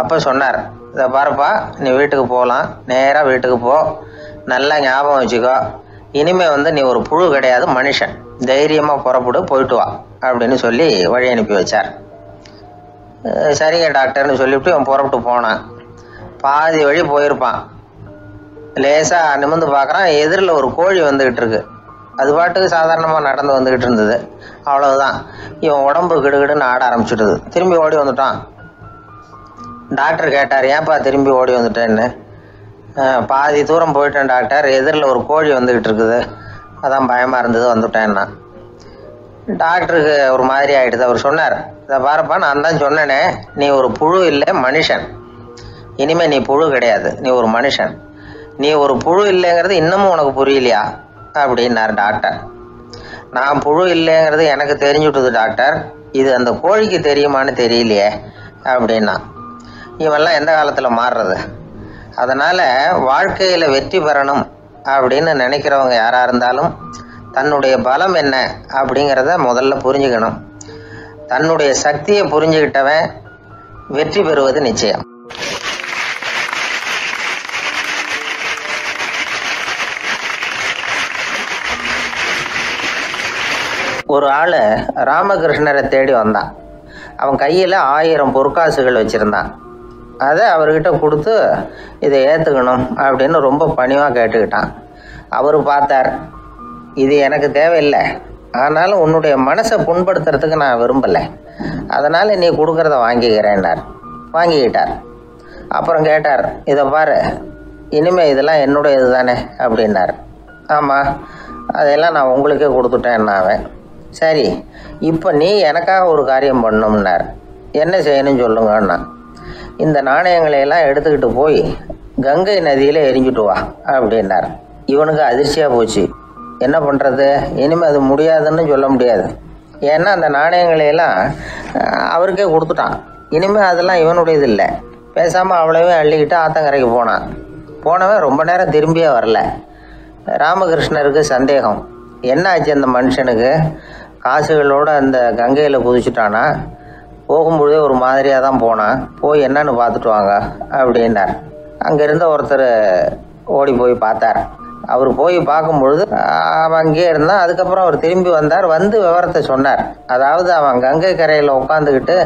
அப்போ சொன்னார், இதை பாருப்பா, நீ வீட்டுக்கு போகலாம், நேராக வீட்டுக்கு போ, நல்லா ஞாபகம் வச்சுக்கோ, இனிமேல் வந்து நீ ஒரு புழு கிடையாது, மனுஷன், தைரியமாக புறப்படு, போயிட்டு வா அப்படின்னு சொல்லி வழி அனுப்பி வச்சார். சரிங்க டாக்டர்னு சொல்லிவிட்டு அவன் புறப்பட்டு போனான். பாதி வழி போயிருப்பான். லேசாக நிமிர்ந்து பார்க்குறான், எதிரில் ஒரு கோழி வந்துக்கிட்டு இருக்கு. அது பாட்டுக்கு சாதாரணமாக நடந்து வந்துக்கிட்டு இருந்தது. அவ்வளவுதான், இவன் உடம்பு கிடுகிடுன்னு ஆட ஆரம்பிச்சுடுது. திரும்பி ஓடி வந்துட்டான். டாக்டர் கேட்டார், ஏன்ப்பா திரும்பி ஓடி வந்துட்டேன்னு. பாதி தூரம் போயிட்டேன் டாக்டர், எதிரில் ஒரு கோழி வந்துக்கிட்டு இருக்குது, அதான் பயமாக இருந்தது, வந்துட்டேன்னா. டாக்டருக்கு ஒரு மாதிரி ஆகிடுது. அவர் சொன்னார், இதை பாருப்பா, நான் தான் சொன்னேனே, நீ ஒரு புழு இல்லை, மனுஷன். இனிமேல் நீ புழு கிடையாது, நீ ஒரு மனுஷன். நீ ஒரு புழு இல்லைங்கிறது இன்னமும் உனக்கு புரியலையா அப்படின்னார் டாக்டர். நான் புழு இல்லைங்கிறது எனக்கு தெரிஞ்சுட்டுது டாக்டர், இது அந்த கோழிக்கு தெரியுமான்னு தெரியலையே அப்படின்னா. இவெல்லாம் எந்த காலத்தில் மாறுறது? அதனால் வாழ்க்கையில் வெற்றி பெறணும் அப்படின்னு நினைக்கிறவங்க யாராக இருந்தாலும் தன்னுடைய பலம் என்ன அப்படிங்கிறத முதல்ல புரிஞ்சுக்கணும். தன்னுடைய சக்தியை புரிஞ்சுக்கிட்டவன் வெற்றி பெறுவது நிச்சயம். ஒரு ஆள் ராமகிருஷ்ணரை தேடி வந்தான். அவன் கையில் 1000 பொற்காசுகள் வச்சுருந்தான். அதை அவர்கிட்ட கொடுத்து இதை ஏற்றுக்கணும் அப்படின்னு ரொம்ப பணிவாக கேட்டுக்கிட்டான். அவர் பார்த்தார், இது எனக்கு தேவையில்லை, ஆனாலும் உன்னுடைய மனசை புண்படுத்துறதுக்கு நான் விரும்பலை, அதனால் நீ கொடுக்குறத வாங்கிக்கிறேன்னார். வாங்கிக்கிட்டார். அப்புறம் கேட்டார், இதை பாரு, இனிமேல் இதெல்லாம் என்னுடைய இது தானே அப்படின்னார். ஆமாம், அதையெல்லாம் நான் உங்களுக்கே கொடுத்துட்டேன்னாவேன். சரி, இப்போ நீ எனக்காக ஒரு காரியம் பண்ணணும்னார். என்ன செய்யணும்னு சொல்லுங்கன்னா, இந்த நாணயங்களையெல்லாம் எடுத்துக்கிட்டு போய் கங்கை நதியில் எரிஞ்சுட்டு வா அப்படின்னார். இவனுக்கு அதிர்ச்சியாக போச்சு. என்ன பண்ணுறது? இனிமேல் அது முடியாதுன்னு சொல்ல முடியாது. ஏன்னா அந்த நாணயங்களையெல்லாம் அவருக்கே கொடுத்துட்டான். இனிமேல் அதெல்லாம் இவனுடையது இல்லை. பேசாமல் அவ்வளவே அள்ளிக்கிட்டு ஆத்தங்கரைக்கு போனான். போனவன் ரொம்ப நேரம் திரும்பியே வரல. ராமகிருஷ்ணருக்கு சந்தேகம், என்ன ஆச்சு அந்த மனுஷனுக்கு? காசுகளோடு அந்த கங்கையில் குதிச்சுட்டானா? போகும்பொழுதே ஒரு மாதிரியாக தான் போனான், போய் என்னன்னு பார்த்துட்டு வாங்க அப்படின்னார். அங்கே இருந்த ஒருத்தர் ஓடி போய் பார்த்தார். அவர் போய் பார்க்கும்பொழுது அவன் அங்கேயே இருந்தான். அதுக்கப்புறம் அவர் திரும்பி வந்தார். வந்து விவரத்தை சொன்னார். அதாவது அவன் கங்கை கரையில் உட்காந்துக்கிட்டு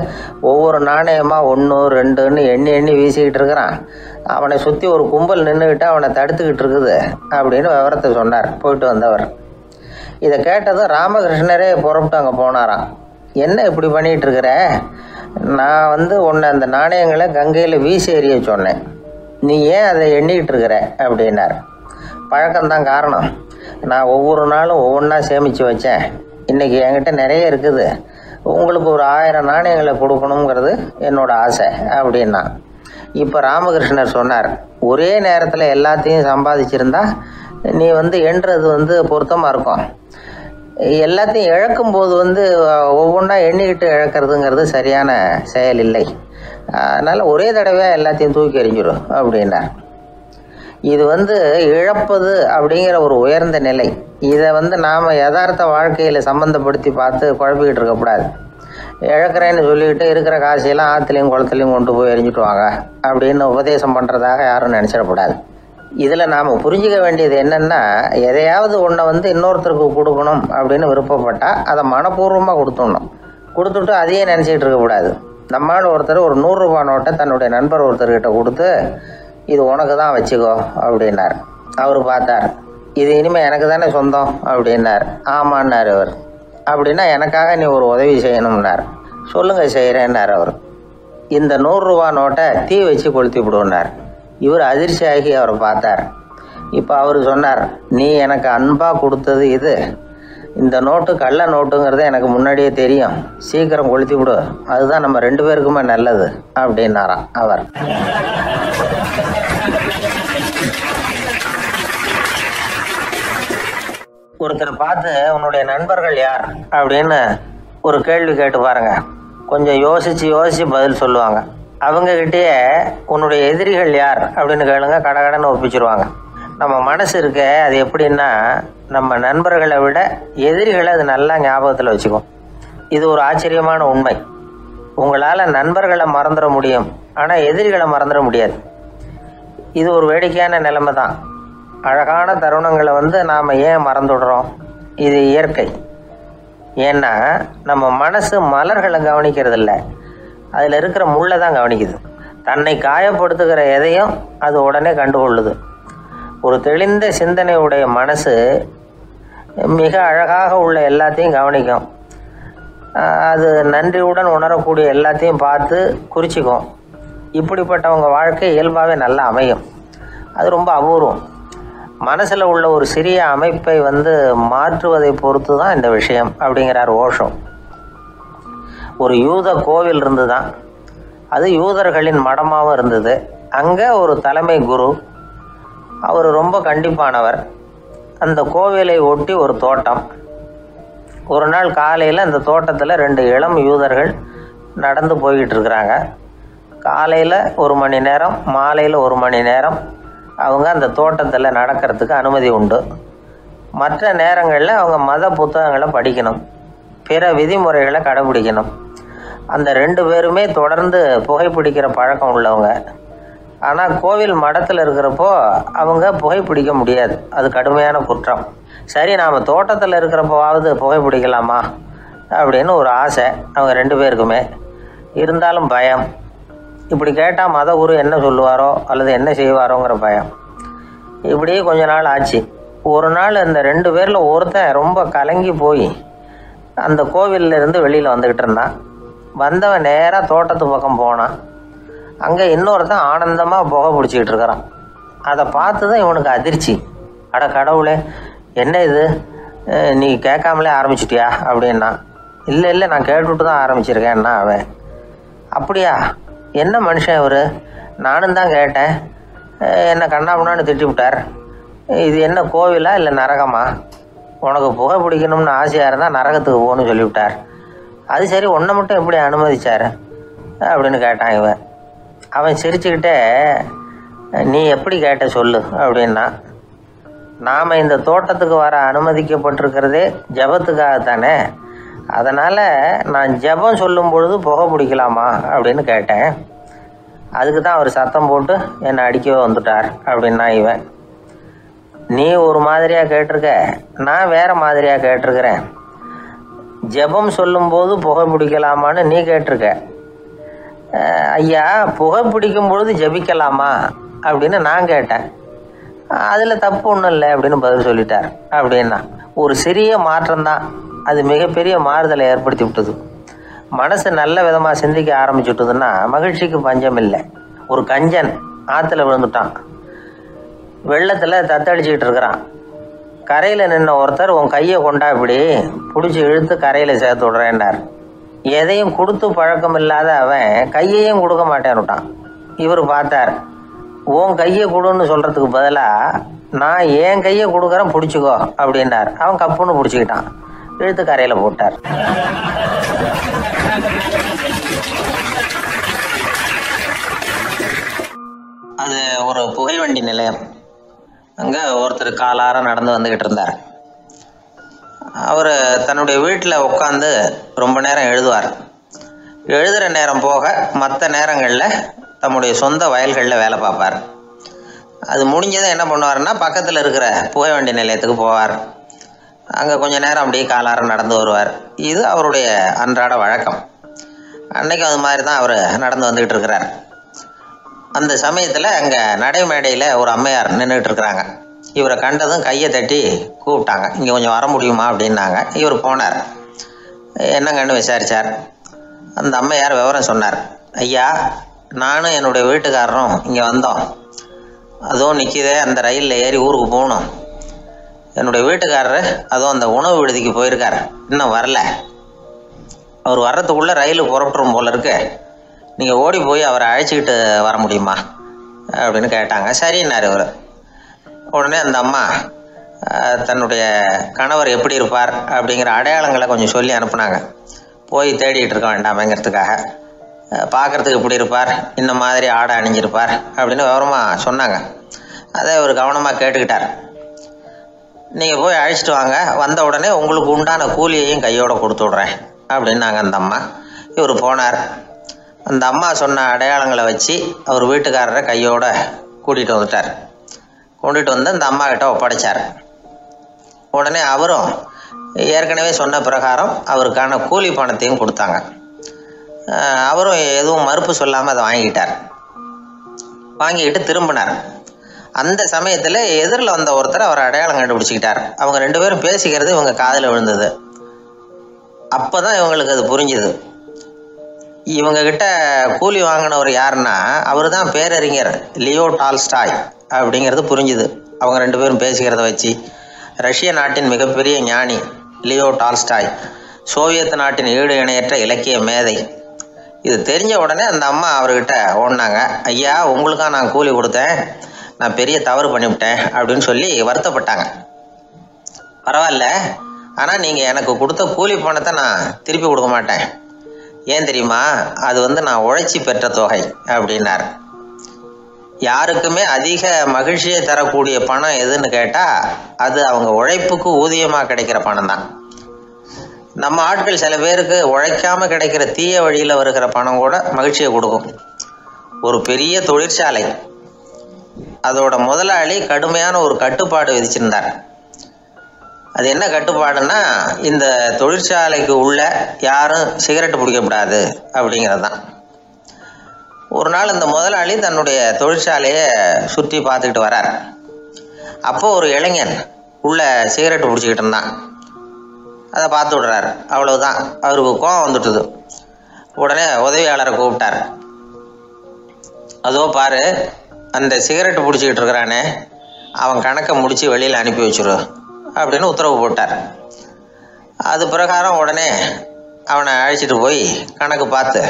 ஒவ்வொரு நாணயமாக 1 2ன்னு எண்ணி எண்ணி வீசிக்கிட்டு இருக்கிறான். அவனை சுற்றி ஒரு கும்பல் நின்றுக்கிட்டு அவனை தடுத்துக்கிட்டு இருக்குது அப்படின்னு விவரத்தை சொன்னார் போயிட்டு வந்தவர். இதை கேட்டதும் ராமகிருஷ்ணரே புறப்பட்டு அங்கே போனாராம். என்ன இப்படி பண்ணிகிட்டு இருக்கிற? நான் உன்னை அந்த நாணயங்களை கங்கையில் வீசி எறிய சொன்னேன், நீ ஏன் அதை எண்ணிக்கிட்டு இருக்கிற அப்படின்னார். பழக்கம்தான் காரணம். நான் ஒவ்வொரு நாளும் ஒவ்வொன்றா சேமித்து வச்சேன். இன்றைக்கி என்கிட்ட நிறைய இருக்குது. உங்களுக்கு ஒரு 1000 நாணயங்களை கொடுக்கணுங்கிறது என்னோட ஆசை அப்படின்னா. இப்போ ராமகிருஷ்ணர் சொன்னார், ஒரே நேரத்தில் எல்லாத்தையும் சம்பாதிச்சிருந்தா நீ எண்ணுறது பொருத்தமாக இருக்கும். எல்லாத்தையும் இழக்கும்போது ஒவ்வொன்றா எண்ணிக்கிட்டு இழக்கிறதுங்கிறது சரியான செயல் இல்லை. அதனால் ஒரே தடவையாக எல்லாத்தையும் தூக்கி எறிஞ்சிடும் அப்படின்னார். இது இழப்பது அப்படிங்கிற ஒரு உயர்ந்த நிலை. இதை நாம் யதார்த்த வாழ்க்கையில் சம்மந்தப்படுத்தி பார்த்து குழப்பிக்கிட்டு இருக்கக்கூடாது. இழக்கிறேன்னு சொல்லிக்கிட்டு இருக்கிற காசையெல்லாம் ஆற்றுலையும் குளத்துலையும் கொண்டு போய் எரிஞ்சிட்டு வாங்க அப்படின்னு உபதேசம் பண்ணுறதாக யாரும் நினச்சிடக்கூடாது. இதில் நாம் புரிஞ்சிக்க வேண்டியது என்னென்னா, எதையாவது ஒன்றை இன்னொருத்தருக்கு கொடுக்கணும் அப்படின்னு விருப்பப்பட்டால் அதை மனப்பூர்வமாக கொடுத்துட்டு அதையே நினச்சிக்கிட்டு இருக்கக்கூடாது. நம்மால் ஒருத்தர் ஒரு 100 ரூபா நோட்டை தன்னுடைய நண்பர் ஒருத்தர்கிட்ட கொடுத்து, இது உனக்கு தான் வச்சுக்கோ அப்படின்னார். அவர் பார்த்தார், இது இனிமேல் எனக்கு தானே சொந்தம் அப்படின்னார். ஆமான்னார் அவர். அப்படின்னா எனக்காக நீ ஒரு உதவி செய்யணும்னார். சொல்லுங்கள் செய்கிறேன்னார் அவர். இந்த 100 ரூபா நோட்டை தீ வச்சு கொளுத்தி விடுன்னார். இவர் அதிர்ச்சியாகி அவரை பார்த்தார். இப்போ அவர் சொன்னார், நீ எனக்கு அன்பாக கொடுத்தது இது, இந்த நோட்டு கள்ள நோட்டுங்கிறது எனக்கு முன்னாடியே தெரியும், சீக்கிரம் கொளுத்தி விடு, அதுதான் நம்ம 2 பேருக்குமே நல்லது அப்படின்னாராம் அவர். ஒருத்தரை பார்த்து உன்னுடைய நண்பர்கள் யார் அப்படின்னு ஒரு கேள்வி கேட்டு பாருங்க. கொஞ்சம் யோசிச்சு பதில் சொல்லுவாங்க. அவங்கக்கிட்டேயே உன்னுடைய எதிரிகள் யார் அப்படின்னு கேளுங்க, கடகடன்னு ஒப்பிச்சிருவாங்க. நம்ம மனசு இருக்க அது எப்படின்னா, நம்ம நண்பர்களை விட எதிரிகளை அது நல்லா ஞாபகத்தில் வச்சுக்கும். இது ஒரு ஆச்சரியமான உண்மை. உங்களால் நண்பர்களை மறந்துட முடியும், ஆனால் எதிரிகளை மறந்துட முடியாது. இது ஒரு வேடிக்கையான நிலைமை தான். அழகான தருணங்களை நாம் ஏன் மறந்துடுறோம்? இது இயற்கை. ஏன்னா நம்ம மனசு மலர்களை கவனிக்கிறதில்ல, அதில் இருக்கிற முள்ளை தான் கவனிக்குது. தன்னை காயப்படுத்துகிற எதையும் அது உடனே கண்டுகொள்ளுது. ஒரு தெளிந்த சிந்தனையுடைய மனசு மிக அழகாக உள்ள எல்லாத்தையும் கவனிக்கும். அது நன்றியுடன் உணரக்கூடிய எல்லாத்தையும் பார்த்து குறிச்சிக்கும். இப்படிப்பட்டவங்க வாழ்க்கை இயல்பாகவே நல்லா அமையும். அது ரொம்ப அபூர்வம். மனசில் உள்ள ஒரு சிறிய அமைப்பை மாற்றுவதை பொறுத்து தான் இந்த விஷயம் அப்படிங்கிறார் ஓஷோ. ஒரு யூத கோவில் இருந்து தான், அது யூதர்களின் மடமாகவும் இருந்தது. அங்கே ஒரு தலைமை குரு, அவர் ரொம்ப கண்டிப்பானவர். அந்த கோவிலை ஒட்டி ஒரு தோட்டம். ஒரு நாள் காலையில் அந்த தோட்டத்தில் 2 இளம் யூதர்கள் நடந்து போய்கிட்டு இருக்கிறாங்க. காலையில் 1 மணி நேரம், மாலையில் 1 மணி நேரம் அவங்க அந்த தோட்டத்தில் நடக்கிறதுக்கு அனுமதி உண்டு. மற்ற நேரங்களில் அவங்க மத புத்தகங்களை படிக்கணும், பிற விதிமுறைகளை கடைபிடிக்கணும். அந்த 2 பேருமே தொடர்ந்து புகைப்பிடிக்கிற பழக்கம் உள்ளவங்க. ஆனால் கோவில் மடத்தில் இருக்கிறப்போ அவங்க புகைப்பிடிக்க முடியாது, அது கடுமையான குற்றம். சரி, நாம் தோட்டத்தில் இருக்கிறப்போவாவது புகைப்பிடிக்கலாமா அப்படின்னு ஒரு ஆசை அவங்க 2 பேருக்குமே. இருந்தாலும் பயம். இப்படி கேட்டால் மத குரு என்ன சொல்லுவாரோ அல்லது என்ன செய்வாரோங்கிற பயம். இப்படியே கொஞ்ச நாள் ஆச்சு. ஒரு நாள் அந்த 2 பேரில் ஒருத்தன் ரொம்ப கலங்கி போய் அந்த கோவிலிருந்து வெளியில் வந்துக்கிட்டு இருந்தான். வந்தவன் நேராக தோட்டத்து பக்கம் போனான். அங்கே இன்னொருத்தன் ஆனந்தமாக புகை பிடிச்சிக்கிட்டு இருக்கிறான். அதை பார்த்து தான் இவனுக்கு அதிர்ச்சி. அட கடவுளே, என்ன இது, நீ கேட்காமலே ஆரம்பிச்சிட்டியா அப்படின்னா. இல்லை நான் கேட்டுவிட்டு தான் ஆரம்பிச்சிருக்கேன்னா அவன். அப்படியா, என்ன மனுஷன் இவர், நானும் தான் கேட்டேன், என்னை கண்ணாபுண்ணான்னு திட்டி விட்டார். இது என்ன கோவிலா இல்லை நரகமா? உனக்கு புகை பிடிக்கணும்னு ஆசையாக இருந்தால் நரகத்துக்கு போகணும்னு சொல்லிவிட்டார். அது சரி, ஒன்றை மட்டும் எப்படி அனுமதிச்சார் அப்படின்னு கேட்டான் இவன். அவன் சிரிச்சுக்கிட்டே, நீ எப்படி கேட்ட சொல்லு அப்படின்னா. நாம் இந்த தோட்டத்துக்கு வர அனுமதிக்கப்பட்டிருக்கிறதே ஜபத்துக்காகத்தானே, அதனால் நான் ஜபம் சொல்லும் பொழுது புகை பிடிக்கலாமா அப்படின்னு கேட்டேன். அதுக்கு தான் அவர் சத்தம் போட்டு என்னை அடிக்கவே வந்துட்டார் அப்படின்னா இவன். நீ ஒரு மாதிரியாக கேட்டிருக்க, நான் வேறு மாதிரியாக கேட்டிருக்கிறேன். ஜபம் சொல்லும்போது புகை பிடிக்கலாமான்னு நீ கேட்டிருக்க. ஐயா, புகை பிடிக்கும் பொழுது ஜபிக்கலாமா அப்படின்னு நான் கேட்டேன். அதில் தப்பு ஒன்றும் இல்லை அப்படின்னு பதில் சொல்லிட்டார் அப்படின்னா. ஒரு சிறிய மாற்றம்தான் அது மிகப்பெரிய மாறுதலை ஏற்படுத்தி விட்டது. மனசு நல்ல விதமாக சிந்திக்க ஆரம்பிச்சுட்டுதுன்னா மகிழ்ச்சிக்கு பஞ்சம் இல்லை. ஒரு கஞ்சன் ஆற்றுல விழுந்துட்டான். வெள்ளத்தில் தத்தளிச்சுக்கிட்டு இருக்கிறான். கரையில் நின்ன ஒருத்தர், உன் கையை கொண்டா இப்படி பிடிச்சி இழுத்து கரையில் சேர்த்து விட்றேன்னார். எதையும் கொடுத்து பழக்கம் இல்லாத அவன் கையையும் கொடுக்க மாட்டேன்னுட்டான். இவர் பார்த்தார், உன் கையை கொடுன்னு சொல்கிறதுக்கு பதிலாக நான் என் கையை கொடுக்குறேன் பிடிச்சிக்கோ அப்படின்னார். அவன் கப்புன்னு பிடிச்சிக்கிட்டான், இழுத்து கரையில் போட்டார். அது ஒரு புகைவண்டி நிலையம். அங்கே ஒருத்தர் காலார நடந்து வந்துக்கிட்டு இருந்தார். அவர் தன்னுடைய வீட்டில் உட்காந்து ரொம்ப நேரம் எழுதுவார். எழுதுகிற நேரம் போக மற்ற நேரங்களில் தம்முடைய சொந்த வயல்களில் வேலை பார்ப்பார். அது முடிஞ்சதை என்ன பண்ணுவார்னா, பக்கத்தில் இருக்கிற புகைவண்டி நிலையத்துக்கு போவார். அங்கே கொஞ்சம் நேரம் அப்படியே காலார நடந்து வருவார். இது அவருடைய அன்றாட வழக்கம். அன்றைக்கும் அது மாதிரி தான் அவர் நடந்து வந்துக்கிட்டு இருக்கிறார். அந்த சமயத்தில் அங்கே நடைமேடையில் ஒரு அம்மையார் நின்றுட்டு இருக்கிறாங்க. இவரை கண்டதும் கையை தட்டி கூப்பிட்டாங்க, இங்கே கொஞ்சம் வர முடியுமா அப்படின்னாங்க. இவர் போனார். என்னங்கன்னு விசாரித்தார். அந்த அம்மையார் விவரம் சொன்னார். ஐயா, நானும் என்னுடைய வீட்டுக்காரரும் இங்கே வந்தோம். அதுவும் நிற்கிதே, அந்த ரயிலில் ஏறி ஊருக்கு போகணும். என்னுடைய வீட்டுக்காரர் அதுவும் அந்த உணவு விடுதிக்கு போயிருக்கார், இன்னும் வரல. அவர் வர்றதுக்குள்ளே ரயில் புறப்பட்டுரும் போல இருக்கு. நீங்கள் ஓடி போய் அவரை அழைச்சிக்கிட்டு வர முடியுமா அப்படின்னு கேட்டாங்க. சரின்னார் இவர். உடனே அந்த அம்மா தன்னுடைய கணவர் எப்படி இருப்பார் அப்படிங்கிற அடையாளங்களை கொஞ்சம் சொல்லி அனுப்புனாங்க. போய் தேடிட்டு இருக்க வேண்டாமேங்கிறதுக்காக. பார்க்குறதுக்கு எப்படி இருப்பார், இந்த மாதிரி ஆடை அணிஞ்சிருப்பார் அப்படின்னு விவரமாக சொன்னாங்க. அதை இவர் கவனமாக கேட்டுக்கிட்டார். நீங்கள் போய் அழைச்சிட்டு வாங்க, வந்த உடனே உங்களுக்கு உண்டான கூலியையும் கையோடு கொடுத்து விட்றேன் அப்படின்னாங்க அந்த அம்மா. இவர் போனார். அந்த அம்மா சொன்ன அடையாளங்களை வச்சு அவர் வீட்டுக்காரரை கையோடு கூட்டிகிட்டு வந்துட்டார். கொண்டுட்டு வந்து அந்த அம்மா கிட்ட ஒப்படைச்சார். உடனே அவரும் ஏற்கனவே சொன்ன பிரகாரம் அவருக்கான கூலி பணத்தையும் கொடுத்தாங்க. அவரும் எதுவும் மறுப்பு சொல்லாமல் அதை வாங்கிக்கிட்டார். வாங்கிக்கிட்டு திரும்பினார். அந்த சமயத்தில் எதிரில் வந்த ஒருத்தர் அவர் அடையாளம் கண்டுபிடிச்சிக்கிட்டார். அவங்க 2 பேரும் பேசிக்கிறது இவங்க காதில் விழுந்தது. அப்போ தான் இவங்களுக்கு அது புரிஞ்சுது. இவங்கக்கிட்ட கூலி வாங்கினவர் யாருன்னா, அவர் தான் பேரறிஞர் லியோ டால்ஸ்டாய் அப்படிங்கிறது புரிஞ்சுது. அவங்க 2 பேரும் பேசிக்கிறத வச்சு. ரஷ்ய நாட்டின் மிகப்பெரிய ஞானி லியோ டால்ஸ்டாய், சோவியத் நாட்டின் ஈடு இணையற்ற இலக்கிய மேதை. இது தெரிஞ்ச உடனே அந்த அம்மா அவர்கிட்ட ஓடினாங்க. ஐயா, உங்களுக்காக நான் கூலி கொடுத்தேன், நான் பெரிய தவறு பண்ணிவிட்டேன் அப்படின்னு சொல்லி வருத்தப்பட்டாங்க. பரவாயில்ல, ஆனால் நீங்கள் எனக்கு கொடுத்த கூலி பணத்தை நான் திருப்பி கொடுக்க மாட்டேன். ஏன் தெரியுமா, அது நான் உழைச்சி பெற்ற தொகை அப்படின்னார். யாருக்குமே அதிக மகிழ்ச்சியை தரக்கூடிய பணம் எதுன்னு கேட்டால் அது அவங்க உழைப்புக்கு ஊதியமாக கிடைக்கிற பணம் தான். நம்ம ஆட்கள் சில பேருக்கு உழைக்காமல் கிடைக்கிற தீய வழியில் வருகிற பணம் கூட மகிழ்ச்சியை கொடுக்கும். ஒரு பெரிய தொழிற்சாலை, அதோட முதலாளி கடுமையான ஒரு கட்டுப்பாடு விதிச்சிருந்தார். அது என்ன கட்டுப்பாடுன்னா, இந்த தொழிற்சாலைக்கு உள்ள யாரும் சிகரெட்டு பிடிக்கக்கூடாது அப்படிங்கிறது தான். ஒரு நாள் இந்த முதலாளி தன்னுடைய தொழிற்சாலையை சுற்றி பார்த்துக்கிட்டு வரார். அப்போது ஒரு இளைஞன் உள்ள சிகரெட்டு பிடிச்சிக்கிட்டு இருந்தான். அதை பார்த்து விடுறார். அவ்வளவுதான், அவருக்கு கோபம் வந்துட்டுது. உடனே உதவியாளரை கூப்பிட்டார். அதோ பாரு, அந்த சிகரெட்டு பிடிச்சிக்கிட்டு இருக்கிறானே, அவன் கணக்கை முடித்து வெளியில் அனுப்பி வச்சிரு அப்படின்னு உத்தரவு போட்டார். அது பிரகாரம் உடனே அவனை அழைச்சிட்டு போய் கணக்கு பார்த்து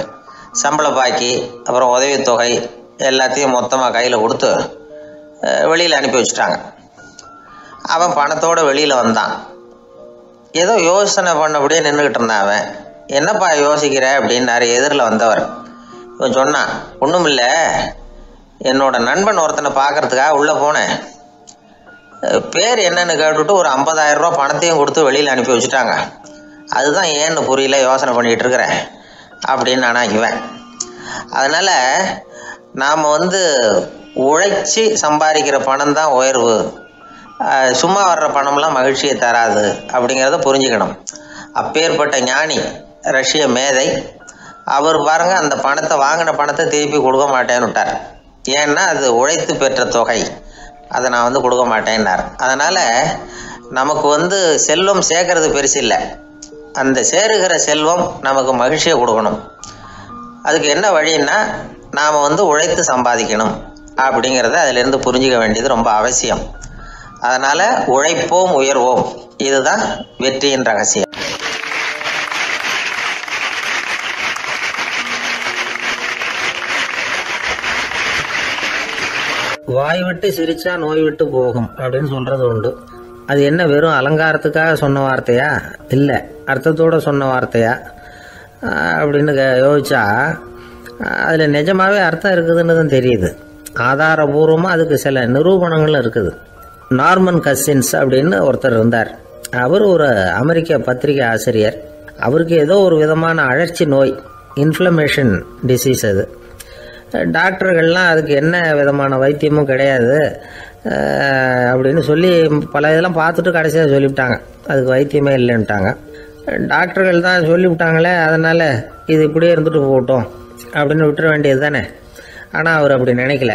சம்பள பாக்கி அப்புறம் உதவித்தொகை எல்லாத்தையும் மொத்தமாக கையில் கொடுத்து வெளியில் அனுப்பி வச்சுட்டாங்க. அவன் பணத்தோடு வெளியில் வந்தான். ஏதோ யோசனை பண்ணபடியே நின்றுக்கிட்டு இருந்தான். அவன் என்னப்பா யோசிக்கிற அப்படின்னாரு எதிரில் வந்தவர். இவன் சொன்னான், ஒன்றும் இல்லை, என்னோட நண்பன் ஒருத்தனை பார்க்கறதுக்காக உள்ளே போனேன். பேர் என்னன்னு கேட்டுவிட்டு ஒரு 50,000 ரூபா பணத்தையும் கொடுத்து வெளியில் அனுப்பி வச்சுட்டாங்க. அதுதான் ஏன்னு புரியல, யோசனை பண்ணிகிட்டு இருக்கிறேன் அப்படின்னு நானா இவன். அதனால் நாம் உழைச்சி சம்பாதிக்கிற பணம் தான் உயர்வு, சும்மா வர்ற பணம்லாம் மகிழ்ச்சியை தராது அப்படிங்கிறத புரிஞ்சுக்கணும். அப்பேற்பட்ட ஞானி ரஷ்ய மேதை அவர் பாருங்க, அந்த பணத்தை வாங்கின பணத்தை திருப்பி கொடுக்க மாட்டேன்னு விட்டார். ஏன்னா அது உழைத்து பெற்ற தொகை, அதை நான் கொடுக்க மாட்டேன்னார். அதனால் நமக்கு செல்வம் சேர்க்கறது பெருசு இல்லை, அந்த சேருகிற செல்வம் நமக்கு மகிழ்ச்சியை கொடுக்கணும். அதுக்கு என்ன வழின்னா, நாம் உழைத்து சம்பாதிக்கணும் அப்படிங்கிறத அதிலிருந்து புரிஞ்சிக்க வேண்டியது ரொம்ப அவசியம். அதனால் உழைப்போம் உயர்வோம், இதுதான் வெற்றியின் ரகசியம். வாய் விட்டு சிரிச்சா நோய் விட்டு போகும் அப்படின்னு சொல்றது உண்டு. அது என்ன வெறும் அலங்காரத்துக்காக சொன்ன வார்த்தையா, இல்லை அர்த்தத்தோடு சொன்ன வார்த்தையா அப்படின்னு யோசிச்சா அதில் நிஜமாகவே அர்த்தம் இருக்குதுன்னு தான் தெரியுது. ஆதாரபூர்வமாக அதுக்கு சில நிரூபணங்களும் இருக்குது. நார்மன் கசின்ஸ் அப்படின்னு ஒருத்தர் இருந்தார். அவர் ஒரு அமெரிக்க பத்திரிகை ஆசிரியர். அவருக்கு ஏதோ ஒரு விதமான அழற்சி நோய், இன்ஃப்ளமேஷன் டிசீஸ். அது டாக்டர்கள்லாம் அதுக்கு என்ன விதமான வைத்தியமும் கிடையாது அப்படின்னு சொல்லி பல இதெல்லாம் பார்த்துட்டு கடைசியாக சொல்லிவிட்டாங்க அதுக்கு வைத்தியமே இல்லைன்ட்டாங்க. டாக்டர்கள் தான் சொல்லிவிட்டாங்களே, அதனால் இது இப்படியே இருந்துட்டு போகட்டும் அப்படின்னு விட்டுற வேண்டியது தானே. ஆனால் அவர் அப்படி நினைக்கல.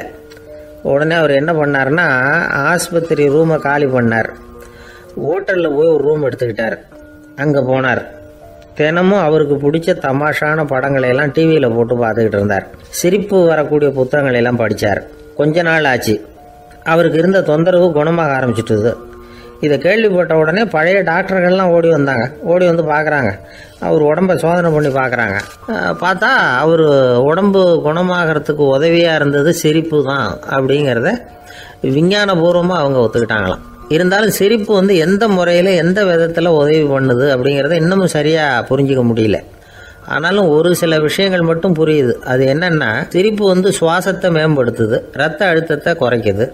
உடனே அவர் என்ன பண்ணார்னா, ஆஸ்பத்திரி ரூமை காலி பண்ணார். ஹோட்டலில் போய் ஒரு ரூம் எடுத்துக்கிட்டார். அங்கே போனார். தினமும் அவருக்கு பிடிச்ச தமாஷான படங்களை எல்லாம் டிவியில் போட்டு பார்த்துக்கிட்டு இருந்தார். சிரிப்பு வரக்கூடிய புத்தகங்களை எல்லாம் படித்தார். கொஞ்ச நாள் ஆச்சு, அவருக்கு இருந்த தொந்தரவு குணமாக ஆரம்பிச்சிட்டுது. இதை கேள்விப்பட்ட உடனே பழைய டாக்டர்கள்லாம் ஓடி வந்தாங்க. ஓடி வந்து பார்க்குறாங்க, அவர் உடம்பை சோதனை பண்ணி பார்க்குறாங்க. பார்த்தா அவர் உடம்பு குணமாகறதுக்கு உதவியாக இருந்தது சிரிப்பு தான் அப்படிங்கிறத விஞ்ஞானபூர்வமாக அவங்க ஒத்துக்கிட்டாங்களாம். இருந்தாலும் சிரிப்பு வந்து எந்த முறையில் எந்த விதத்தில் உதவி பண்ணுது அப்படிங்கிறத இன்னமும் சரியாக புரிஞ்சிக்க முடியல. ஆனாலும் ஒரு சில விஷயங்கள் மட்டும் புரியுது. அது என்னன்னா, சிரிப்பு வந்து சுவாசத்தை மேம்படுத்துது, ரத்த அழுத்தத்தை குறைக்குது,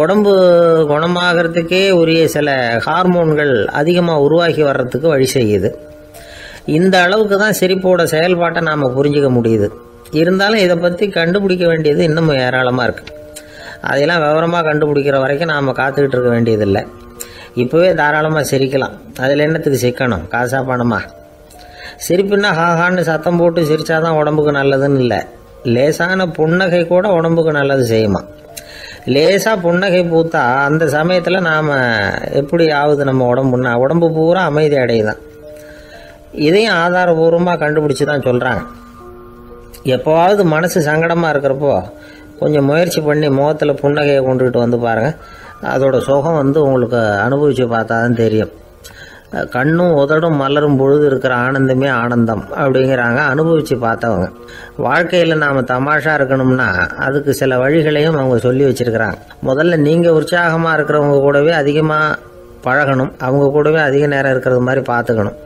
உடம்பு குணமாகறதுக்கே உரிய சில ஹார்மோன்கள் அதிகமாக உருவாகி வர்றதுக்கு வழி செய்யுது. இந்த அளவுக்கு தான் சிரிப்போட செயல்பாட்டை நாம் புரிஞ்சிக்க முடியுது. இருந்தாலும் இதை பற்றி கண்டுபிடிக்க வேண்டியது இன்னமும் ஏராளமாக இருக்குது. அதையெல்லாம் விவரமாக கண்டுபிடிக்கிற வரைக்கும் நாம் காத்துக்கிட்டு இருக்க வேண்டியதில்லை. இப்போவே தாராளமாக சிரிக்கலாம். அதில் என்னத்துக்கு சிக்கணும், காசா பணமா? சிரிப்புன்னா ஹாஹான்னு சத்தம் போட்டு சிரிச்சாதான் உடம்புக்கு நல்லதுன்னு இல்லை. லேசான புன்னகை கூட உடம்புக்கு நல்லது செய்யுமா. லேசாக புன்னகை பூத்தா அந்த சமயத்தில் நாம் எப்படி ஆகுது நம்ம உடம்புன்னா, உடம்பு பூரா அமைதி அடையுதான். இதையும் ஆதாரபூர்வமாக கண்டுபிடிச்சி தான் சொல்கிறாங்க. எப்போவாவது மனசு சங்கடமாக இருக்கிறப்போ கொஞ்சம் முயற்சி பண்ணி முகத்தில் புன்னகையை கொண்டுக்கிட்டு வந்து பாருங்கள். அதோட சுகம் வந்து உங்களுக்கு அனுபவித்து பார்த்தா தான் தெரியும். கண்ணும் உதடும் மலரும் பொழுது இருக்கிற ஆனந்தமே ஆனந்தம் அப்படிங்கிறாங்க அனுபவித்து பார்த்தவங்க. வாழ்க்கையில் நாம் தமாஷா இருக்கணும்னா அதுக்கு சில வழிகளையும் அவங்க சொல்லி வச்சுருக்கிறாங்க. முதல்ல நீங்கள் உற்சாகமாக இருக்கிறவங்க கூடவே அதிகமாக பழகணும். அவங்க கூடவே அதிக நேரம் இருக்கிறது மாதிரி பார்த்துக்கணும்.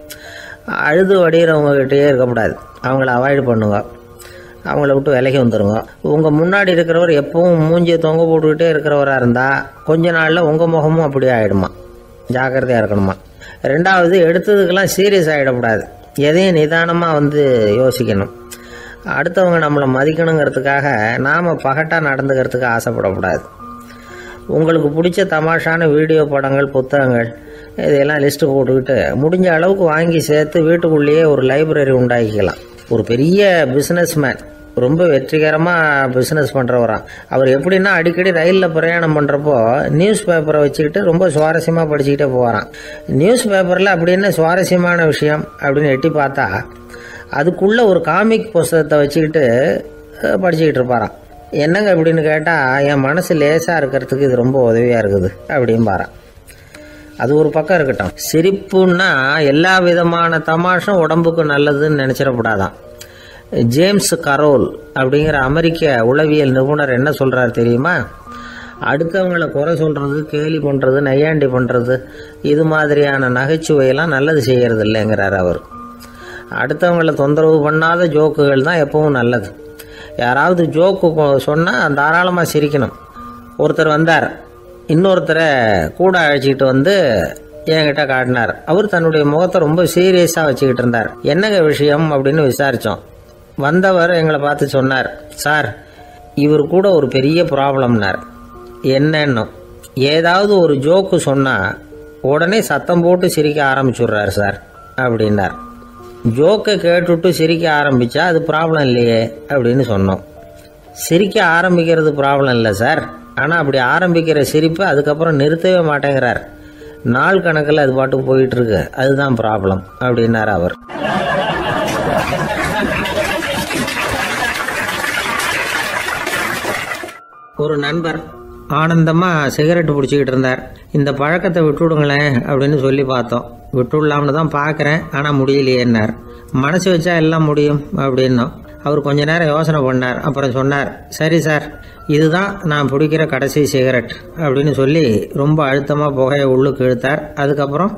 அழுது வடிகிறவங்ககிட்டயே இருக்கக்கூடாது. அவங்கள அவாய்டு பண்ணுங்க. அவங்கள விட்டு விலகி வந்துடுங்க. உங்கள் முன்னாடி இருக்கிறவர் எப்பவும் மூஞ்சியை தொங்க போட்டுக்கிட்டே இருக்கிறவராக இருந்தால் கொஞ்ச நாளில் உங்கள் முகமும் அப்படியே ஆகிடுமா. ஜாக்கிரதையாக இருக்கணுமா. ரெண்டாவது, எடுத்ததுக்கெல்லாம் சீரியஸ் ஆகிடக்கூடாது. எதையும் நிதானமாக வந்து யோசிக்கணும். அடுத்தவங்க நம்மளை மதிக்கணுங்கிறதுக்காக நாம் பகட்டாக நடந்துக்கிறதுக்கு ஆசைப்படக்கூடாது. உங்களுக்கு பிடிச்ச தமாஷான வீடியோ படங்கள், புத்தகங்கள் இதெல்லாம் லிஸ்ட்டு போட்டுக்கிட்டு முடிஞ்ச அளவுக்கு வாங்கி சேர்த்து வீட்டுக்குள்ளேயே ஒரு லைப்ரரி உண்டாக்கிக்கலாம். ஒரு பெரிய பிஸ்னஸ்மேன், ரொம்ப வெற்றிகரமாக பிஸ்னஸ் பண்ணுறவரான். அவர் எப்படின்னா அடிக்கடி ரயிலில் பிரயாணம் பண்ணுறப்போ நியூஸ் பேப்பரை வச்சுக்கிட்டு ரொம்ப சுவாரஸ்யமாக படிச்சுக்கிட்டே போகிறான். நியூஸ் பேப்பரில் அப்படி என்ன சுவாரஸ்யமான விஷயம் அப்படின்னு எட்டி பார்த்தா அதுக்குள்ளே ஒரு காமிக் புஸ்தகத்தை வச்சுக்கிட்டு படிச்சுக்கிட்டு இருப்பாரான். என்னங்க அப்படின்னு கேட்டால், என் மனசு லேசாக இருக்கிறதுக்கு இது ரொம்ப உதவியாக இருக்குது அப்படின்னு பாரான். அது ஒரு பக்கம் இருக்கட்டும். சிரிப்புன்னா எல்லா விதமான தமாஷும் உடம்புக்கு நல்லதுன்னு நினச்சிடக்கூடாதான். ஜேம்ஸ் கரோல் அப்படிங்கிற அமெரிக்க உளவியல் நிபுணர் என்ன சொல்கிறார் தெரியுமா? அடுத்தவங்களை குறை சொல்கிறது, கேலி பண்ணுறது, நையாண்டி பண்ணுறது, இது மாதிரியான நகைச்சுவையெல்லாம் நல்லது செய்கிறது இல்லைங்கிறார் அவர். அடுத்தவங்களை தொந்தரவு பண்ணாத ஜோக்குகள் தான் எப்பவும் நல்லது. யாராவது ஜோக்கு சொன்னால் தாராளமாக சிரிக்கணும். ஒருத்தர் வந்தார், இன்னொருத்தரை கூட அழைச்சிக்கிட்டு வந்து என்கிட்ட காட்டினார். அவர் தன்னுடைய முகத்தை ரொம்ப சீரியஸாக வச்சுக்கிட்டு இருந்தார். என்னங்க விஷயம் அப்படின்னு விசாரித்தோம். வந்தவர் எங்களை பார்த்து சொன்னார், சார் இவர் கூட ஒரு பெரிய ப்ராப்ளம்னார். என்னன்னு, ஏதாவது ஒரு ஜோக்கு சொன்னால் உடனே சத்தம் போட்டு சிரிக்க ஆரம்பிச்சுடுறார் சார் அப்படின்னார். ஜோக்கை கேட்டுவிட்டு சிரிக்க ஆரம்பித்தா அது ப்ராப்ளம் இல்லையே அப்படின்னு சொன்னோம். சிரிக்க ஆரம்பிக்கிறது ப்ராப்ளம் இல்லை சார், ஆனால் அப்படி ஆரம்பிக்கிற சிரிப்பை அதுக்கப்புறம் நிறுத்தவே மாட்டேங்கிறார். நாள் கணக்கில் அது பாட்டுக்கு போயிட்டுருக்கு, அதுதான் ப்ராப்ளம் அப்படின்னார் அவர். ஒரு நண்பர் ஆனந்தமாக சிகரெட்டு பிடிச்சிக்கிட்டு இருந்தார். இந்த பழக்கத்தை விட்டுவிடுங்களேன் அப்படின்னு சொல்லி பார்த்தோம். விட்டுவிடலாம்னு தான் பார்க்குறேன், ஆனால் முடியலையேன்னார். மனசு வச்சா எல்லாம் முடியும் அப்படின்னோம். அவர் கொஞ்ச நேரம் யோசனை பண்ணார். அப்புறம் சொன்னார், சரி சார், இதுதான் நான் பிடிக்கிற கடைசி சிகரெட் அப்படின்னு சொல்லி ரொம்ப அழுத்தமாக புகையை உள்ளுக்கு இழுத்தார். அதுக்கப்புறம்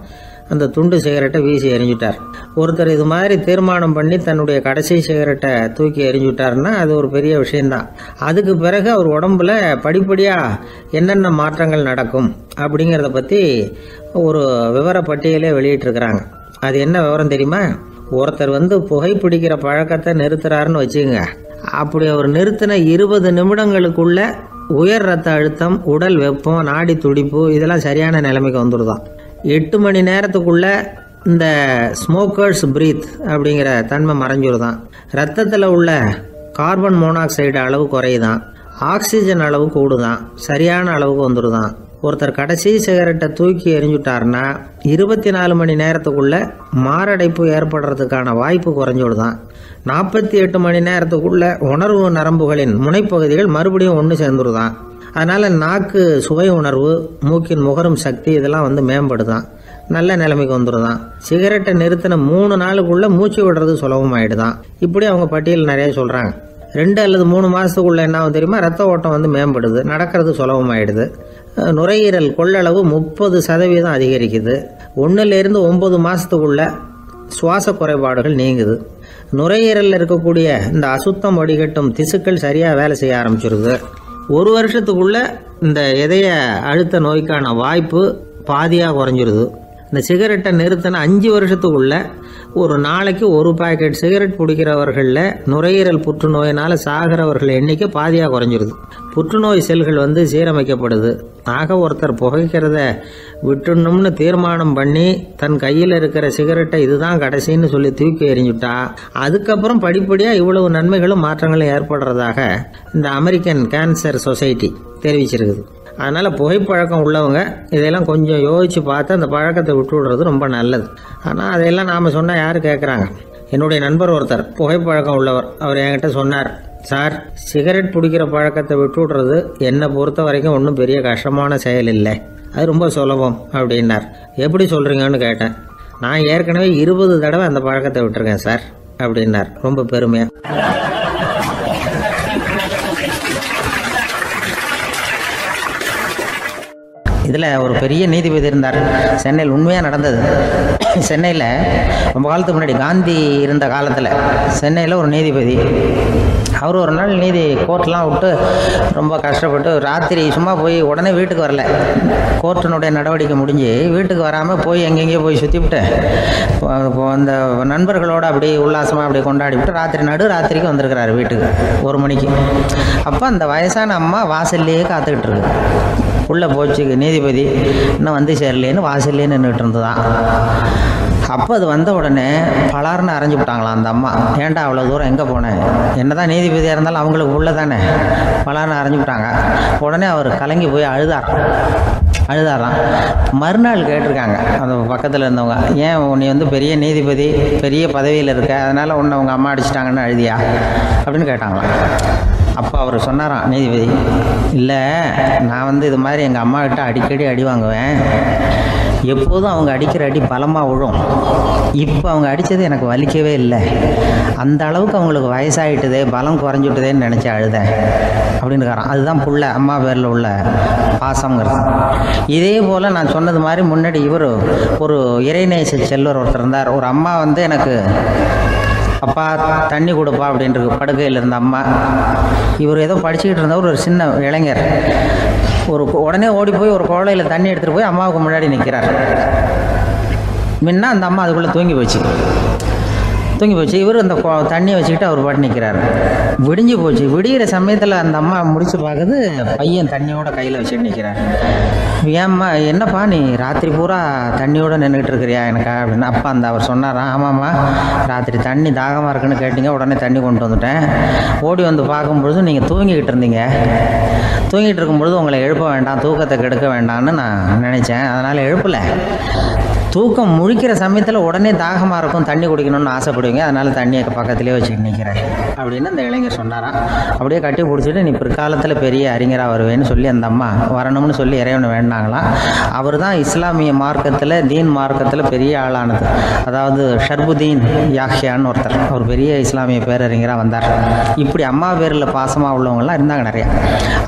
அந்த துண்டு சிகரெட்டை வீசி எறிஞ்சுட்டார். ஒருத்தர் இது மாதிரி தீர்மானம் பண்ணி தன்னுடைய கடைசி சிகரெட்டை தூக்கி எறிஞ்சுட்டாருன்னா அது ஒரு பெரிய விஷயம்தான். அதுக்கு பிறகு அவர் உடம்புல படிப்படியாக என்னென்ன மாற்றங்கள் நடக்கும் அப்படிங்கிறத பற்றி ஒரு விவர பட்டியலே வெளியிட்டிருக்கிறாங்க. அது என்ன விவரம் தெரியுமா? ஒருத்தர் புகைப்பிடிக்கிற பழக்கத்தை நிறுத்துறாருன்னு வச்சுக்கோங்க. அப்படி அவர் நிறுத்தின 20 நிமிடங்களுக்குள்ள உயர் ரத்த அழுத்தம், உடல் வெப்பம், நாடி துடிப்பு இதெல்லாம் சரியான நிலைமைக்கு வந்துடுதான். 8 மணி நேரத்துக்குள்ள இந்த ஸ்மோக்கர்ஸ் பிரீத் அப்படிங்கிற தன்மை மறைஞ்சிருதான். ரத்தத்தில் உள்ள கார்பன் மோனாக்சைடு அளவு குறையுதான், ஆக்சிஜன் அளவு கூடுதான், சரியான அளவுக்கு வந்துடுதான். ஒருத்தர் கடைசி சிகரெட்டை தூக்கி எறிஞ்சுட்டாருன்னா 24 மணி நேரத்துக்குள்ள மாரடைப்பு ஏற்படுறதுக்கான வாய்ப்பு குறைஞ்சுடுதான். 48 மணி நேரத்துக்குள்ள உணர்வு நரம்புகளின் முனைப்பகுதிகள் மறுபடியும் ஒன்று சேர்ந்துருதான். அதனால் நாக்கு சுவை உணர்வு, மூக்கின் முகரும் சக்தி இதெல்லாம் மேம்படுதான், நல்ல நிலைமைக்கு வந்துடுதான். சிகரெட்டை நிறுத்தின 3 நாளுக்குள்ள மூச்சு விடுறது சுலபமாயிடுதான். இப்படி அவங்க பட்டியல் நிறைய சொல்கிறாங்க. 2 அல்லது 3 மாதத்துக்குள்ள என்ன ஆகும் தெரியுமா? ரத்த ஓட்டம் மேம்படுது, நடக்கிறது சுலபமாயிடுது. நுரையீரல் கொள்ளளவு 30% அதிகரிக்குது. 1லேருந்து 9 மாதத்துக்குள்ள சுவாச குறைபாடுகள் நீங்குது. நுரையீரலில் இருக்கக்கூடிய இந்த அசுத்தம் வடிகட்டும் திசுக்கள் சரியாக வேலை செய்ய ஆரம்பிச்சிருது. 1 வருஷத்துக்குள்ள இந்த இதய அழுத்த நோய்க்கான வாய்ப்பு பாதியாக குறைஞ்சிருது. இந்த சிகரெட்டை நிறுத்தின 5 வருஷத்துக்குள்ள ஒரு நாளைக்கு 1 பாக்கெட் சிகரெட் பிடிக்கிறவர்களில் நுரையீரல் புற்றுநோயினால் சாகிறவர்கள் எண்ணிக்கை பாதியாக குறைஞ்சிருது. புற்றுநோய் செல்கள் சீரமைக்கப்படுது. ஆக ஒருத்தர் புகைக்கிறத விட்டுணும்னு தீர்மானம் பண்ணி தன் கையில் இருக்கிற சிகரெட்டை இதுதான் கடைசின்னு சொல்லி தூக்கி எறிஞ்சுட்டா அதுக்கப்புறம் படிப்படியாக இவ்வளவு நன்மைகளும் மாற்றங்களும் ஏற்படுறதாக இந்த அமெரிக்கன் கேன்சர் சொசைட்டி தெரிவிச்சிருக்குது. அதனால் புகைப்பழக்கம் உள்ளவங்க இதையெல்லாம் கொஞ்சம் யோசித்து பார்த்து அந்த பழக்கத்தை விட்டு விடுறது ரொம்ப நல்லது. ஆனால் அதையெல்லாம் நாம் சொன்னால் யார் கேட்குறாங்க? என்னுடைய நண்பர் ஒருத்தர் புகைப்பழக்கம் உள்ளவர், அவர் என்கிட்ட சொன்னார், சார், சிகரெட் பிடிக்கிற பழக்கத்தை விட்டு விடுறது என்னை பொறுத்த வரைக்கும் ஒன்றும் பெரிய கஷ்டமான செயல் இல்லை, அது ரொம்ப சுலபம் அப்படின்னார். எப்படி சொல்கிறீங்கன்னு கேட்டேன். நான் ஏற்கனவே 20 தடவை அந்த பழக்கத்தை விட்டுருக்கேன் சார் அப்படின்னார் ரொம்ப பெருமையாக. இதில் ஒரு பெரிய நீதிபதி இருந்தார் சென்னையில். உண்மையாக நடந்தது. சென்னையில் ரொம்ப காலத்துக்கு முன்னாடி காந்தி இருந்த காலத்தில் சென்னையில் ஒரு நீதிபதி, அவர் ஒரு நாள் நீதி கோர்ட்லாம் விட்டு ரொம்ப கஷ்டப்பட்டு ராத்திரி சும்மா போய் உடனே வீட்டுக்கு வரல. கோர்ட்டினுடைய நடவடிக்கை முடிஞ்சு வீட்டுக்கு வராமல் போய் எங்கெங்கேயோ போய் சுற்றிவிட்டு அந்த நண்பர்களோடு அப்படி உல்லாசமாக அப்படி கொண்டாடிவிட்டு ராத்திரிக்கு வந்திருக்கிறாரு வீட்டுக்கு 1 மணிக்கு. அப்போ அந்த வயசான அம்மா வாசல்லையே காத்துக்கிட்டு இருக்கு. உள்ளே போச்சு நீதிபதி, இன்னும் சேரலேன்னு வாசல்லே நின்றுட்டு இருந்துதான். அப்போ அது வந்த உடனே பலார்னு அரைஞ்சு விட்டாங்களாம் அந்த அம்மா. ஏன்டா அவ்வளோ தூரம் எங்கே போனேன்? என்னதான் நீதிபதியாக இருந்தாலும் அவங்களுக்கு உள்ள தானே. பலார்னு அரைஞ்சு விட்டாங்க. உடனே அவர் கலங்கி போய் அழுதாராம். மறுநாள் கேட்டிருக்காங்க அந்த பக்கத்தில் இருந்தவங்க, ஏன் நீ பெரிய நீதிபதி, பெரிய பதவியில் இருக்க, அதனால் உன்னை உங்கள் அம்மா அடிச்சிட்டாங்கன்னு அழுதியா அப்படின்னு கேட்டாங்களாம். அப்போ அவர் சொன்னாராம் நீதிபதி, இல்லை, நான் இது மாதிரி எங்கள் அம்மாக்கிட்ட அடிக்கடி அடி வாங்குவேன். எப்போதும் அவங்க அடிக்கிற அடி பலமாக விழும். இப்போ அவங்க அடித்தது எனக்கு வலிக்கவே இல்லை. அந்த அளவுக்கு அவங்களுக்கு வயசாகிட்டுதே, பலம் குறைஞ்சுட்டுதேன்னு நினச்சி அழுதேன் அப்படின்னுக்காரான். அதுதான் புள்ள அம்மா பேரில் உள்ள பாசங்கிறது. இதே போல் நான் சொன்னது மாதிரி முன்னாடி இவர் ஒரு இறைநேச செல்வர் ஒருத்தர் இருந்தார். ஒரு அம்மா எனக்கு அப்பா தண்ணி கொடுப்பா அப்படின்ட்டு படுக்கையில் இருந்த அம்மா. இவர் ஏதோ படிச்சுக்கிட்டு இருந்தவர், ஒரு சின்ன இளைஞர் உடனே ஓடி போய் ஒரு குவளையில் தண்ணி எடுத்துகிட்டு போய் அம்மாவுக்கு முன்னாடி நிற்கிறார். முன்ன அந்த அம்மா அதுக்குள்ளே தூங்கி போச்சு. இவர் அந்த தண்ணியை வச்சுக்கிட்டு அவர் பாட்டு நிற்கிறார். விடிஞ்சு போச்சு. விடிகிற சமயத்தில் அந்த அம்மா முடிச்சு பார்க்குது, பையன் தண்ணியோட கையில் வச்சுட்டு நிற்கிறார். ஏம்மா, என்னப்பா நீ ராத்திரி பூரா தண்ணியோடு நின்றுக்கிட்டு இருக்கிறியா எனக்கா அப்படின்னு. அப்பா அவர் சொன்னாராம், ஆமாம்மா, ராத்திரி தண்ணி தாகமாக இருக்குன்னு கேட்டீங்க, உடனே தண்ணி கொண்டு வந்துட்டேன். ஓடி வந்து பார்க்கும்பொழுது நீங்கள் தூங்கிக்கிட்டு இருந்தீங்க. தூங்கிட்டு இருக்கும்பொழுது உங்களை எழுப்ப வேண்டாம், தூக்கத்தை கெடுக்க வேண்டாம்னு நான் நினச்சேன், அதனால் எழுப்பலை. தூக்கம் முழிக்கிற சமயத்தில் உடனே தாகமாக இருக்கும், தண்ணி குடிக்கணும்னு ஆசைப்படுவீங்க, அதனால் தண்ணியை பக்கத்துலேயே வச்சுட்டு நிற்கிறேன் அப்படின்னு அந்த இளைஞர் சொன்னாராம். அப்படியே கட்டி பிடிச்சிட்டு நீ பிற்காலத்தில் பெரிய அறிஞராக வருவேன்னு சொல்லி அந்த அம்மா வரணும்னு சொல்லி இறைவனை வேண்டாங்களாம். அவர் தான் இஸ்லாமிய மார்க்கத்தில், தீன் மார்க்கத்தில் பெரிய ஆளானது. அதாவது ஷர்புதீன் யாஹ்யான்னு ஒருத்தர், அவர் பெரிய இஸ்லாமிய பேரறிஞராக வந்தார். இப்படி அம்மா பேரில் பாசமாக உள்ளவங்களாம் இருந்தாங்க நிறையா.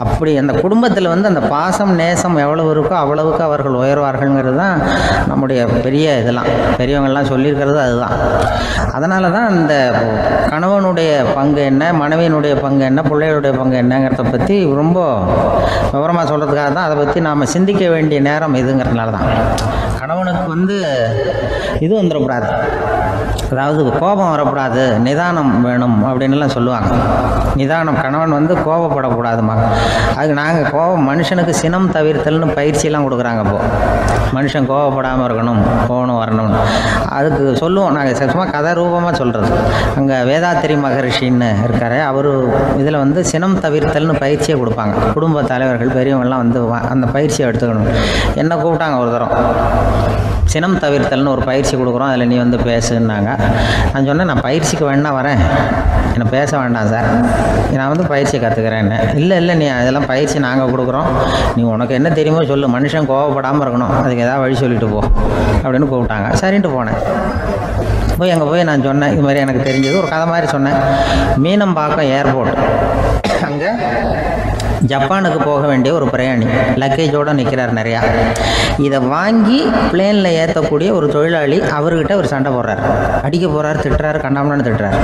அப்படி அந்த குடும்பத்தில் வந்து அந்த பாசம் நேசம் எவ்வளவு இருக்கோ அவ்வளவுக்கு அவர்கள் உயர்வார்கள்ங்கிறது தான் நம்முடைய பெரிய இதெல்லாம் பெரியவங்கள்லாம் சொல்லியிருக்கிறது அதுதான். அதனால தான் அந்த கணவனுடைய பங்கு என்ன, மனைவியினுடைய பங்கு என்ன, பிள்ளைகளுடைய பங்கு என்னங்கிறத பற்றி ரொம்ப விவரமாக சொல்கிறதுக்காக தான் அதை பற்றி நாம் சிந்திக்க வேண்டிய நேரம் இதுங்கிறதுனால தான். கணவனுக்கு வந்து இது வந்துடக்கூடாது, அதாவது கோபம் வரக்கூடாது, நிதானம் வேணும் அப்படின்லாம் சொல்லுவாங்க. நிதானம், கணவன் வந்து கோபப்படக்கூடாதுமா. அதுக்கு நாங்கள் மனுஷனுக்கு சினம் தவிர்த்தல்னு பயிற்சியெல்லாம் கொடுக்குறாங்க. இப்போது மனுஷன் கோபப்படாமல் இருக்கணும், போகணும் வரணும்னு அதுக்கு சொல்லுவோம் நாங்கள். சும்மா கதை ரூபமாக சொல்கிறது. அங்கே வேதாத்திரி மகரிஷின்னு இருக்கார், அவர் இதில் வந்து சினம் தவிர்த்தல்னு பயிற்சியை கொடுப்பாங்க. குடும்ப தலைவர்கள் பெரியவங்கள்லாம் வந்து அந்த பயிற்சியை எடுத்துக்கணும். என்னை கூப்பிட்டாங்க ஒரு தரம், சினம் தவிர்த்தல்னு ஒரு பயிற்சி கொடுக்குறோம், அதில் நீ வந்து பேசுன்னாங்க. நான் சொன்னேன், நான் பயிற்சிக்கு வேணா வரேன், என்னை பேச வேண்டாம் சார், நான் வந்து பயிற்சி கற்றுக்கிறேன்னு. இல்லை நீ அதெல்லாம் பயிற்சி நாங்கள் கொடுக்குறோம், நீ உனக்கு என்ன தெரியுமோ சொல்லு, மனுஷன் கோவப்படாமல் இருக்கணும், அதுக்கு ஏதாவது வழி சொல்லிட்டு போ அப்படின்னு கூப்பிட்டாங்க. சரின்ட்டு போனேன். போய் அங்கே போய் நான் சொன்னேன், இது மாதிரி எனக்கு தெரிஞ்சது ஒரு கதை மாதிரி சொன்னேன். மீனம்பாக்கம் ஏர்போர்ட், அங்கே ஜப்பானுக்கு போக வேண்டிய ஒரு பிரயாணி லக்கேஜோடு நிற்கிறார் நிறையா. இதை வாங்கி பிளேனில் ஏற்றக்கூடிய ஒரு தொழிலாளி அவர்கிட்ட ஒரு சண்டை போடுறார், அடிக்க போகிறார், திட்டுறாரு, கண்டாமலான்னு திட்டுறாரு.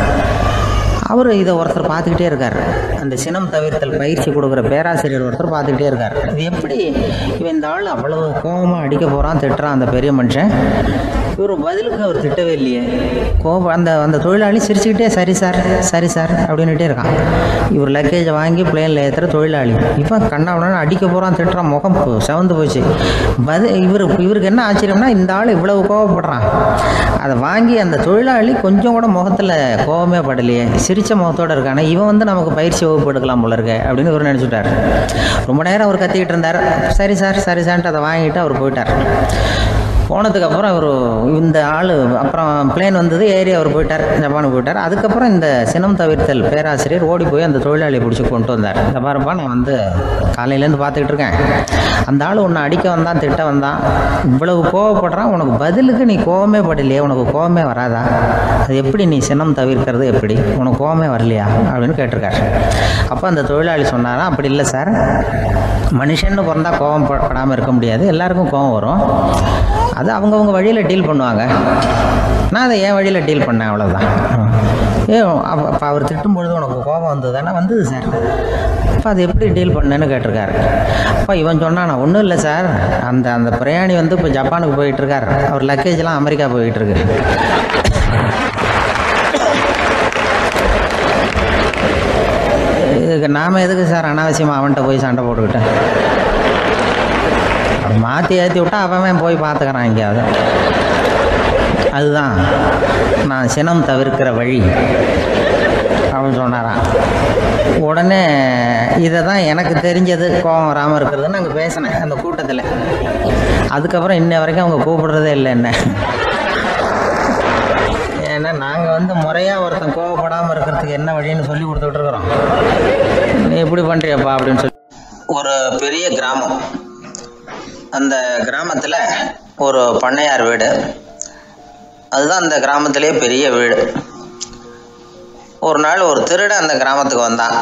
அவர் இதை ஒருத்தர் பார்த்துக்கிட்டே இருக்கார். அந்த சினம் தவிர்த்தல் பயிற்சி கொடுக்குற பேராசிரியர் ஒருத்தர் பார்த்துக்கிட்டே இருக்கார். இது எப்படி இவன் இந்த ஆள் அவ்வளவு கோபமாக அடிக்க போகிறான், திட்டுறான் அந்த பெரிய மனுஷன், இவர் பதிலுக்கு அவர் திட்டவே இல்லையே. கோபம் அந்த தொழிலாளி சிரிச்சுக்கிட்டே சரி சார் அப்படின்னுட்டே இருக்கான். இவர் லக்கேஜை வாங்கி பிளேனில் ஏற்றுற தொழிலாளி இப்போ கண்ணாவுடன் அடிக்க போகிறான், திட்டுறான், முகம் செவந்து போச்சு. இவருக்கு என்ன ஆச்சரியம்னா, இந்த ஆள் இவ்வளவு கோபப்படுறான், அதை வாங்கி அந்த தொழிலாளி கொஞ்சம் கூட முகத்தில் கோபமே படலையே, சிரித்த முகத்தோடு இருக்கானே, இவன் வந்து நமக்கு பயிற்சி வகுப்பு எடுக்கலாம் போல இருக்கு அப்படின்னு இவர் நினச்சிட்டார். ரொம்ப நேரம் அவர் கத்திக்கிட்டு இருந்தார். சரி சார்ன்ட்டு அதை வாங்கிட்டு அவர் போயிட்டார். போனதுக்கப்புறம் அவர் இந்த ஆள் அப்புறம் பிளேன் வந்தது, ஏறி அவர் போயிட்டார், ஜப்பானுக்கு போயிட்டார். அதுக்கப்புறம் இந்த சினம் தவிர்த்தல் பேராசிரியர் ஓடி போய் அந்த தொழிலாளியை பிடிச்சி கொண்டு வந்தார். இந்த பாருப்பா, நான் வந்து காலையிலேருந்து பார்த்துக்கிட்டு இருக்கேன், அந்த ஆள் உன்னை அடிக்க வந்தான், திட்ட வந்தான், இவ்வளவு கோவப்படுறான், உனக்கு பதிலுக்கு நீ கோவமே படலையே, உனக்கு கோவமே வராதா, அது எப்படி நீ சினம் தவிர்க்கிறது, எப்படி உனக்கு கோவமே வரலையா அப்படின்னு கேட்டிருக்காரு. அப்போ அந்த தொழிலாளி சொன்னாராம், அப்படி இல்லை சார், மனுஷன்னு பிறந்தா கோவம் படாமல் இருக்க முடியாது, எல்லாருக்கும் கோவம் வரும், அது அவங்கவுங்க வழியில் டீல் பண்ணுவாங்க, நான் அதை என் வழியில் டீல் பண்ணேன், அவ்வளோதான். அப்போ அவர் திட்டும்பொழுது உனக்கு கோபம் வந்ததுதானே? வந்தது சார். அப்போ அது எப்படி டீல் பண்ணேன்னு கேட்டிருக்காரு. அப்போ இவன் சொன்னான், நான் ஒன்றும் இல்லை சார், அந்த பிரயாணி வந்து இப்போ ஜப்பானுக்கு போயிட்டுருக்கார், அவர் லக்கேஜெலாம் அமெரிக்கா போயிட்டுருக்கு, இதுக்கு நாம் எதுக்கு சார் அனாவசியமாக அவன்கிட்ட போய் சண்டை போட்டுக்கிட்டேன், அப்படி மாற்றி ஏற்றி விட்டா அவன் போய் பார்த்துக்கிறான் எங்கேயாவது. அதுதான் நான் சினம் தவிர்க்கிற வழி அப்படின்னு சொன்னாரான். உடனே இதை தான் எனக்கு தெரிஞ்சது கோபம் வராமல் இருக்கிறதுன்னு அங்கே பேசினேன் அந்த கூட்டத்தில். அதுக்கப்புறம் இன்ன வரைக்கும் அவங்க கூப்பிடுறதே இல்லை என்ன. ஏன்னா நாங்கள் வந்து முறையாக ஒருத்தன் கோவப்படாமல் இருக்கிறதுக்கு என்ன வழின்னு சொல்லி கொடுத்துட்ருக்குறோம். நீ எப்படி பண்ணுறியப்பா அப்படின்னு சொல்லி. ஒரு பெரிய கிராமம், அந்த கிராமத்தில் ஒரு பண்ணையார் வீடு, அதுதான் அந்த கிராமத்திலே பெரிய வீடு. ஒரு நாள் ஒரு திருடன் அந்த கிராமத்துக்கு வந்தான்,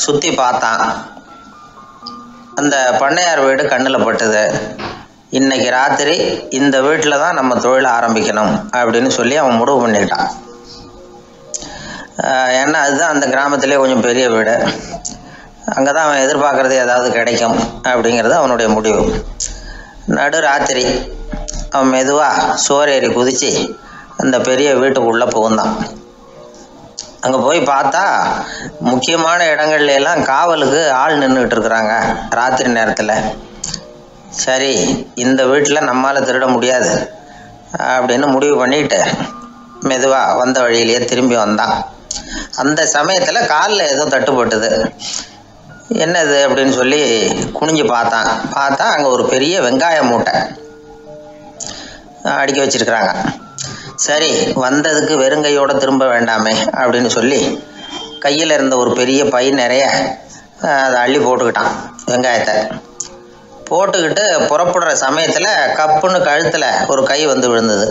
சுற்றி பார்த்தான், அந்த பண்ணையார் வீடு கண்ணில் பட்டுது. இன்னைக்கு ராத்திரி இந்த வீட்டில் தான் நம்ம தொழிலை ஆரம்பிக்கணும் அப்படின்னு சொல்லி அவன் முடிவு பண்ணிக்கிட்டான். ஏன்னா அதுதான் அந்த கிராமத்திலே கொஞ்சம் பெரிய வீடு, அங்கே தான் அவன் எதிர்பார்க்குறது ஏதாவது கிடைக்கும் அப்படிங்கிறது அவனுடைய முடிவு. நடு ராத்திரி அவன் மெதுவாக சோறேறி குதித்து அந்த பெரிய வீட்டுக்குள்ளே புகுந்தான். அங்கே போய் பார்த்தா முக்கியமான இடங்கள்ல எல்லாம் காவலுக்கு ஆள் நின்றுக்கிட்டு இருக்கிறாங்க ராத்திரி நேரத்தில். சரி, இந்த வீட்டில் நம்மால் திருட முடியாது அப்படின்னு முடிவு பண்ணிட்டு மெதுவாக வந்த வழியிலேயே திரும்பி வந்தான். அந்த சமயத்தில் காலில் ஏதோ தட்டுப்பட்டுது. என்னது அப்படின்னு சொல்லி குனிஞ்சு பார்த்தா அங்கே ஒரு பெரிய வெங்காய மூட்டை. அடுக்கி வச்சிருக்கிறாங்க. சரி, வந்ததுக்கு வெறுங்கையோடு திரும்ப வேண்டாமே அப்படின்னு சொல்லி கையில் இருந்த ஒரு பெரிய பை நிறைய அதை அள்ளி போட்டுக்கிட்டான். வெங்காயத்தை போட்டுக்கிட்டு புறப்படுற சமயத்தில் கப்புன்னு கழுத்தில் ஒரு கை வந்து விழுந்தது.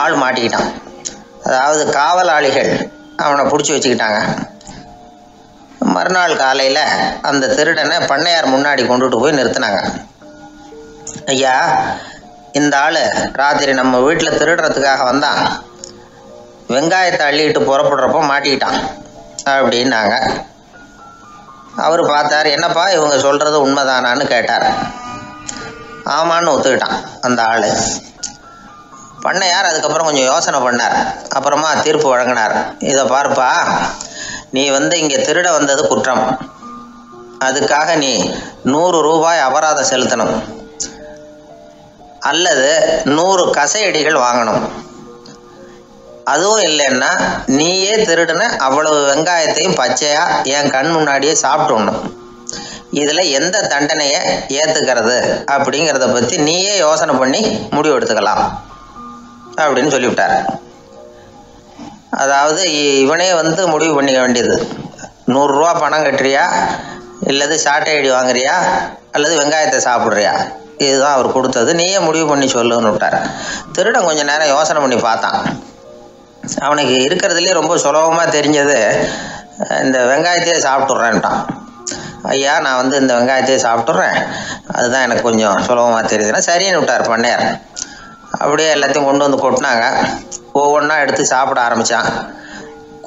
ஆள் மாட்டிக்கிட்டான். அதாவது காவலாளிகள் அவனை பிடிச்சி வச்சுக்கிட்டாங்க. மறுநாள் காலையில் அந்த திருடனை பண்ணையார் முன்னாடி கொண்டுட்டு போய் நிறுத்தினாங்க. ஐயா, இந்த ஆள் ராத்திரி நம்ம வீட்டில் திருடுறதுக்காக வந்தான், வெங்காயத்தை அள்ளிட்டு புறப்படுறப்போ மாட்டிக்கிட்டான் அப்படின்னாங்க. அவர் பார்த்தார். என்னப்பா இவங்க சொல்கிறது உண்மைதானான்னு கேட்டார். ஆமான்னு ஒத்துக்கிட்டான் அந்த ஆள். பண்ணையார் அதுக்கப்புறம் கொஞ்சம் யோசனை பண்ணார். அப்புறமா தீர்ப்பு வழங்கினார். இதை பார்ப்பா, நீ இங்கே திருட வந்தது குற்றம். அதுக்காக நீ 100 ரூபாய் அபராதம் செலுத்தணும், அல்லது 100 கசையடிகள் வாங்கணும். அதுவும் இல்லைன்னா நீயே திருடுன அவ்வளவு வெங்காயத்தையும் பச்சையா என் கண் முன்னாடியே சாப்பிட்டுடணும். இதில் எந்த தண்டனையை ஏற்றுக்கிறது அப்படிங்கிறத பற்றி நீயே யோசனை பண்ணி முடிவு எடுத்துக்கலாம் அப்படின்னு சொல்லிவிட்டார். அதாவது இவனே முடிவு பண்ணிக்க வேண்டியது. 100 ரூபா பணம் கட்டுறியா, இல்லது சாட்டை அடி வாங்குறியா, அல்லது வெங்காயத்தை சாப்பிட்றியா, இதுதான் அவர் கொடுத்தது, நீயே முடிவு பண்ணி சொல்லுன்னு விட்டார். திருடன் கொஞ்சம் நேரம் யோசனை பண்ணி பார்த்தான். அவனுக்கு இருக்கிறதுலே ரொம்ப சுலபமாக தெரிஞ்சது இந்த வெங்காயத்தையே சாப்பிட்டுட்றேன்ட்டான். ஐயா, நான் இந்த வெங்காயத்தையே சாப்பிட்டுட்றேன், அதுதான் எனக்கு கொஞ்சம் சுலபமாக தெரியுதுன்னா சரின்னு விட்டார் பண்ணையார். அப்படியே எல்லாத்தையும் கொண்டு வந்து கொட்டினாங்க. ஒவ்வொன்றா எடுத்து சாப்பிட ஆரம்பித்தான்.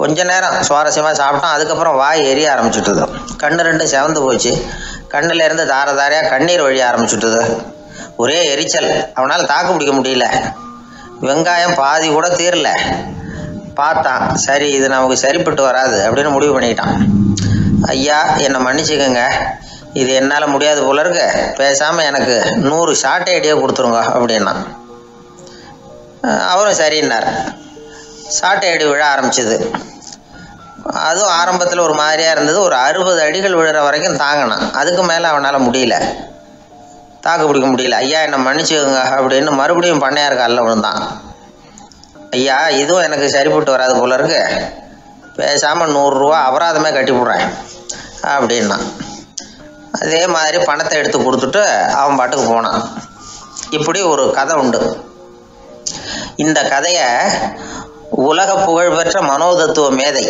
கொஞ்ச நேரம் சுவாரஸ்யமாக சாப்பிட்டான். அதுக்கப்புறம் வாய் எரிய ஆரம்பிச்சுட்டுது. கண்ணு 2 செவந்து போச்சு. கண்ணில் இருந்து தார தாரையாக கண்ணீர் வழிய ஆரம்பிச்சுட்டுது. ஒரே எரிச்சல். அவனால் தாக்கு பிடிக்க முடியல. வெங்காயம் பாதி கூட தீரல. பார்த்தான், சரி இது நமக்கு சரிப்பட்டு வராது அப்படின்னு முடிவு பண்ணிக்கிட்டான். ஐயா, என்னை மன்னிச்சுக்கோங்க, இது என்னால் முடியாது போல இருக்கு, பேசாமல் எனக்கு 100 சாட்டை அடியே கொடுத்துருங்க அப்படின்னா. அவரும் சரின்னார். சாட்டை அடி விழ ஆரம்பிச்சிது. அதுவும் ஆரம்பத்தில் ஒரு மாதிரியாக இருந்தது. ஒரு 60 அடிகள் விழுற வரைக்கும் தாங்கினான். அதுக்கு மேலே அவனால் முடியல, தாக்கு பிடிக்க முடியல. ஐயா, என்னை மன்னிச்சுக்கோங்க அப்படின்னு மறுபடியும் பண்ணையார் காலில் விழுந்தான். ஐயா, இதுவும் எனக்கு சரிப்பட்டு வராது போல இருக்கு, பேசாமல் 100 ரூபா அபராதமே கட்டி போடுறேன் அப்படின்னா. அதே மாதிரி பணத்தை எடுத்து கொடுத்துட்டு அவன் பாட்டுக்கு போனான். இப்படி ஒரு கதை உண்டு. இந்த கதையை உலக புகழ்பெற்ற மனோதத்துவ மேதை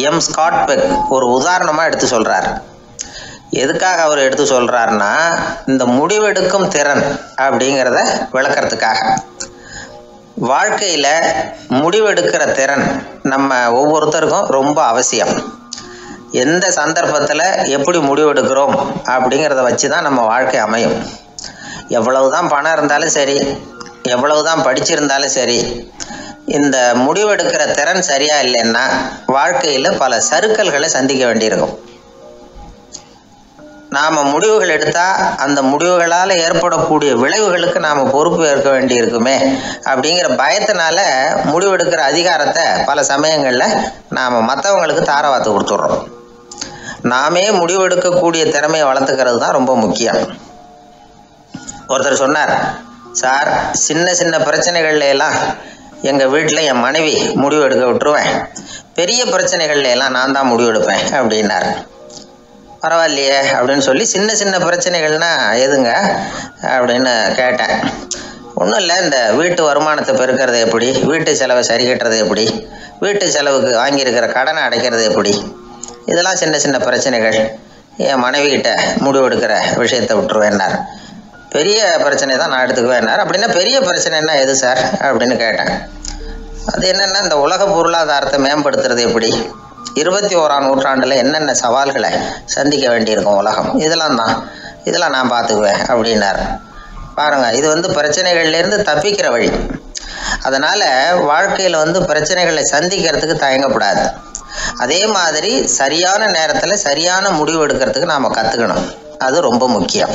எம் ஸ்காட் பெக் ஒரு உதாரணமாக எடுத்து சொல்கிறார். எதுக்காக அவர் எடுத்து சொல்கிறாருன்னா, இந்த முடிவெடுக்கும் திறன் அப்படிங்கிறத விளக்கிறதுக்காக. வாழ்க்கையில் முடிவெடுக்கிற திறன் நம்ம ஒவ்வொருத்தருக்கும் ரொம்ப அவசியம். எந்த சந்தர்ப்பத்தில் எப்படி முடிவெடுக்கிறோம் அப்படிங்கிறத வச்சு தான் நம்ம வாழ்க்கை அமையும். எவ்வளவு தான் பணம் இருந்தாலும் சரி, எவ்வளவு தான் படிச்சிருந்தாலும் சரி, இந்த முடிவெடுக்கிற திறன் சரியா இல்லைன்னா வாழ்க்கையில் பல சறுக்கல்களை சந்திக்க வேண்டியிருக்கும். நாம் முடிவுகள் எடுத்தால் அந்த முடிவுகளால் ஏற்படக்கூடிய விளைவுகளுக்கு நாம் பொறுப்பு ஏற்க வேண்டியிருக்குமே அப்படிங்கிற பயத்தினால முடிவெடுக்கிற அதிகாரத்தை பல சமயங்களில் நாம் மற்றவங்களுக்கு தாரவாத்து கொடுத்துட்றோம். நாமே முடிவெடுக்கக்கூடிய திறமையை வளர்த்துக்கிறது தான் ரொம்ப முக்கியம். ஒருத்தர் சொன்னார், சார், சின்ன சின்ன பிரச்சனைகள்ல எல்லாம் எங்கள் வீட்டில் என் மனைவி முடிவு எடுக்க விட்டுருவேன், பெரிய பிரச்சனைகள்ல எல்லாம் நான் தான் முடிவு எடுப்பேன் அப்படின்னார். பரவாயில்லையே அப்படின்னு சொல்லி, சின்ன சின்ன பிரச்சனைகள்னா எதுங்க அப்படின்னு கேட்டேன். ஒன்றும் இல்லை, இந்த வீட்டு வருமானத்தை பெருக்கிறது எப்படி, வீட்டு செலவை சரி கட்டுறது எப்படி, வீட்டு செலவுக்கு வாங்கியிருக்கிற கடனை அடைக்கிறது எப்படி, இதெல்லாம் சின்ன சின்ன பிரச்சனைகள், என் மனைவிகிட்ட முடிவு எடுக்கிற விஷயத்தை விட்டுருவேன்னார். பெரிய பிரச்சனை தான் நான் எடுத்துக்குவேன்னார். அப்படின்னா பெரிய பிரச்சனைன்னா எது சார் அப்படின்னு கேட்டேன். அது என்னென்னா, இந்த உலக பொருளாதாரத்தை மேம்படுத்துறது எப்படி, 21ஆம் நூற்றாண்டில் என்னென்ன சவால்களை சந்திக்க வேண்டியிருக்கும் உலகம், இதெல்லாம் நான் பார்த்துக்குவேன் அப்படின்னார். பாருங்கள், இது பிரச்சனைகள்லேருந்து தப்பிக்கிற வழி. அதனால் வாழ்க்கையில் பிரச்சனைகளை சந்திக்கிறதுக்கு தயங்கக்கூடாது. அதே மாதிரி சரியான நேரத்தில் சரியான முடிவு எடுக்கிறதுக்கு நாம் கற்றுக்கணும். அது ரொம்ப முக்கியம்.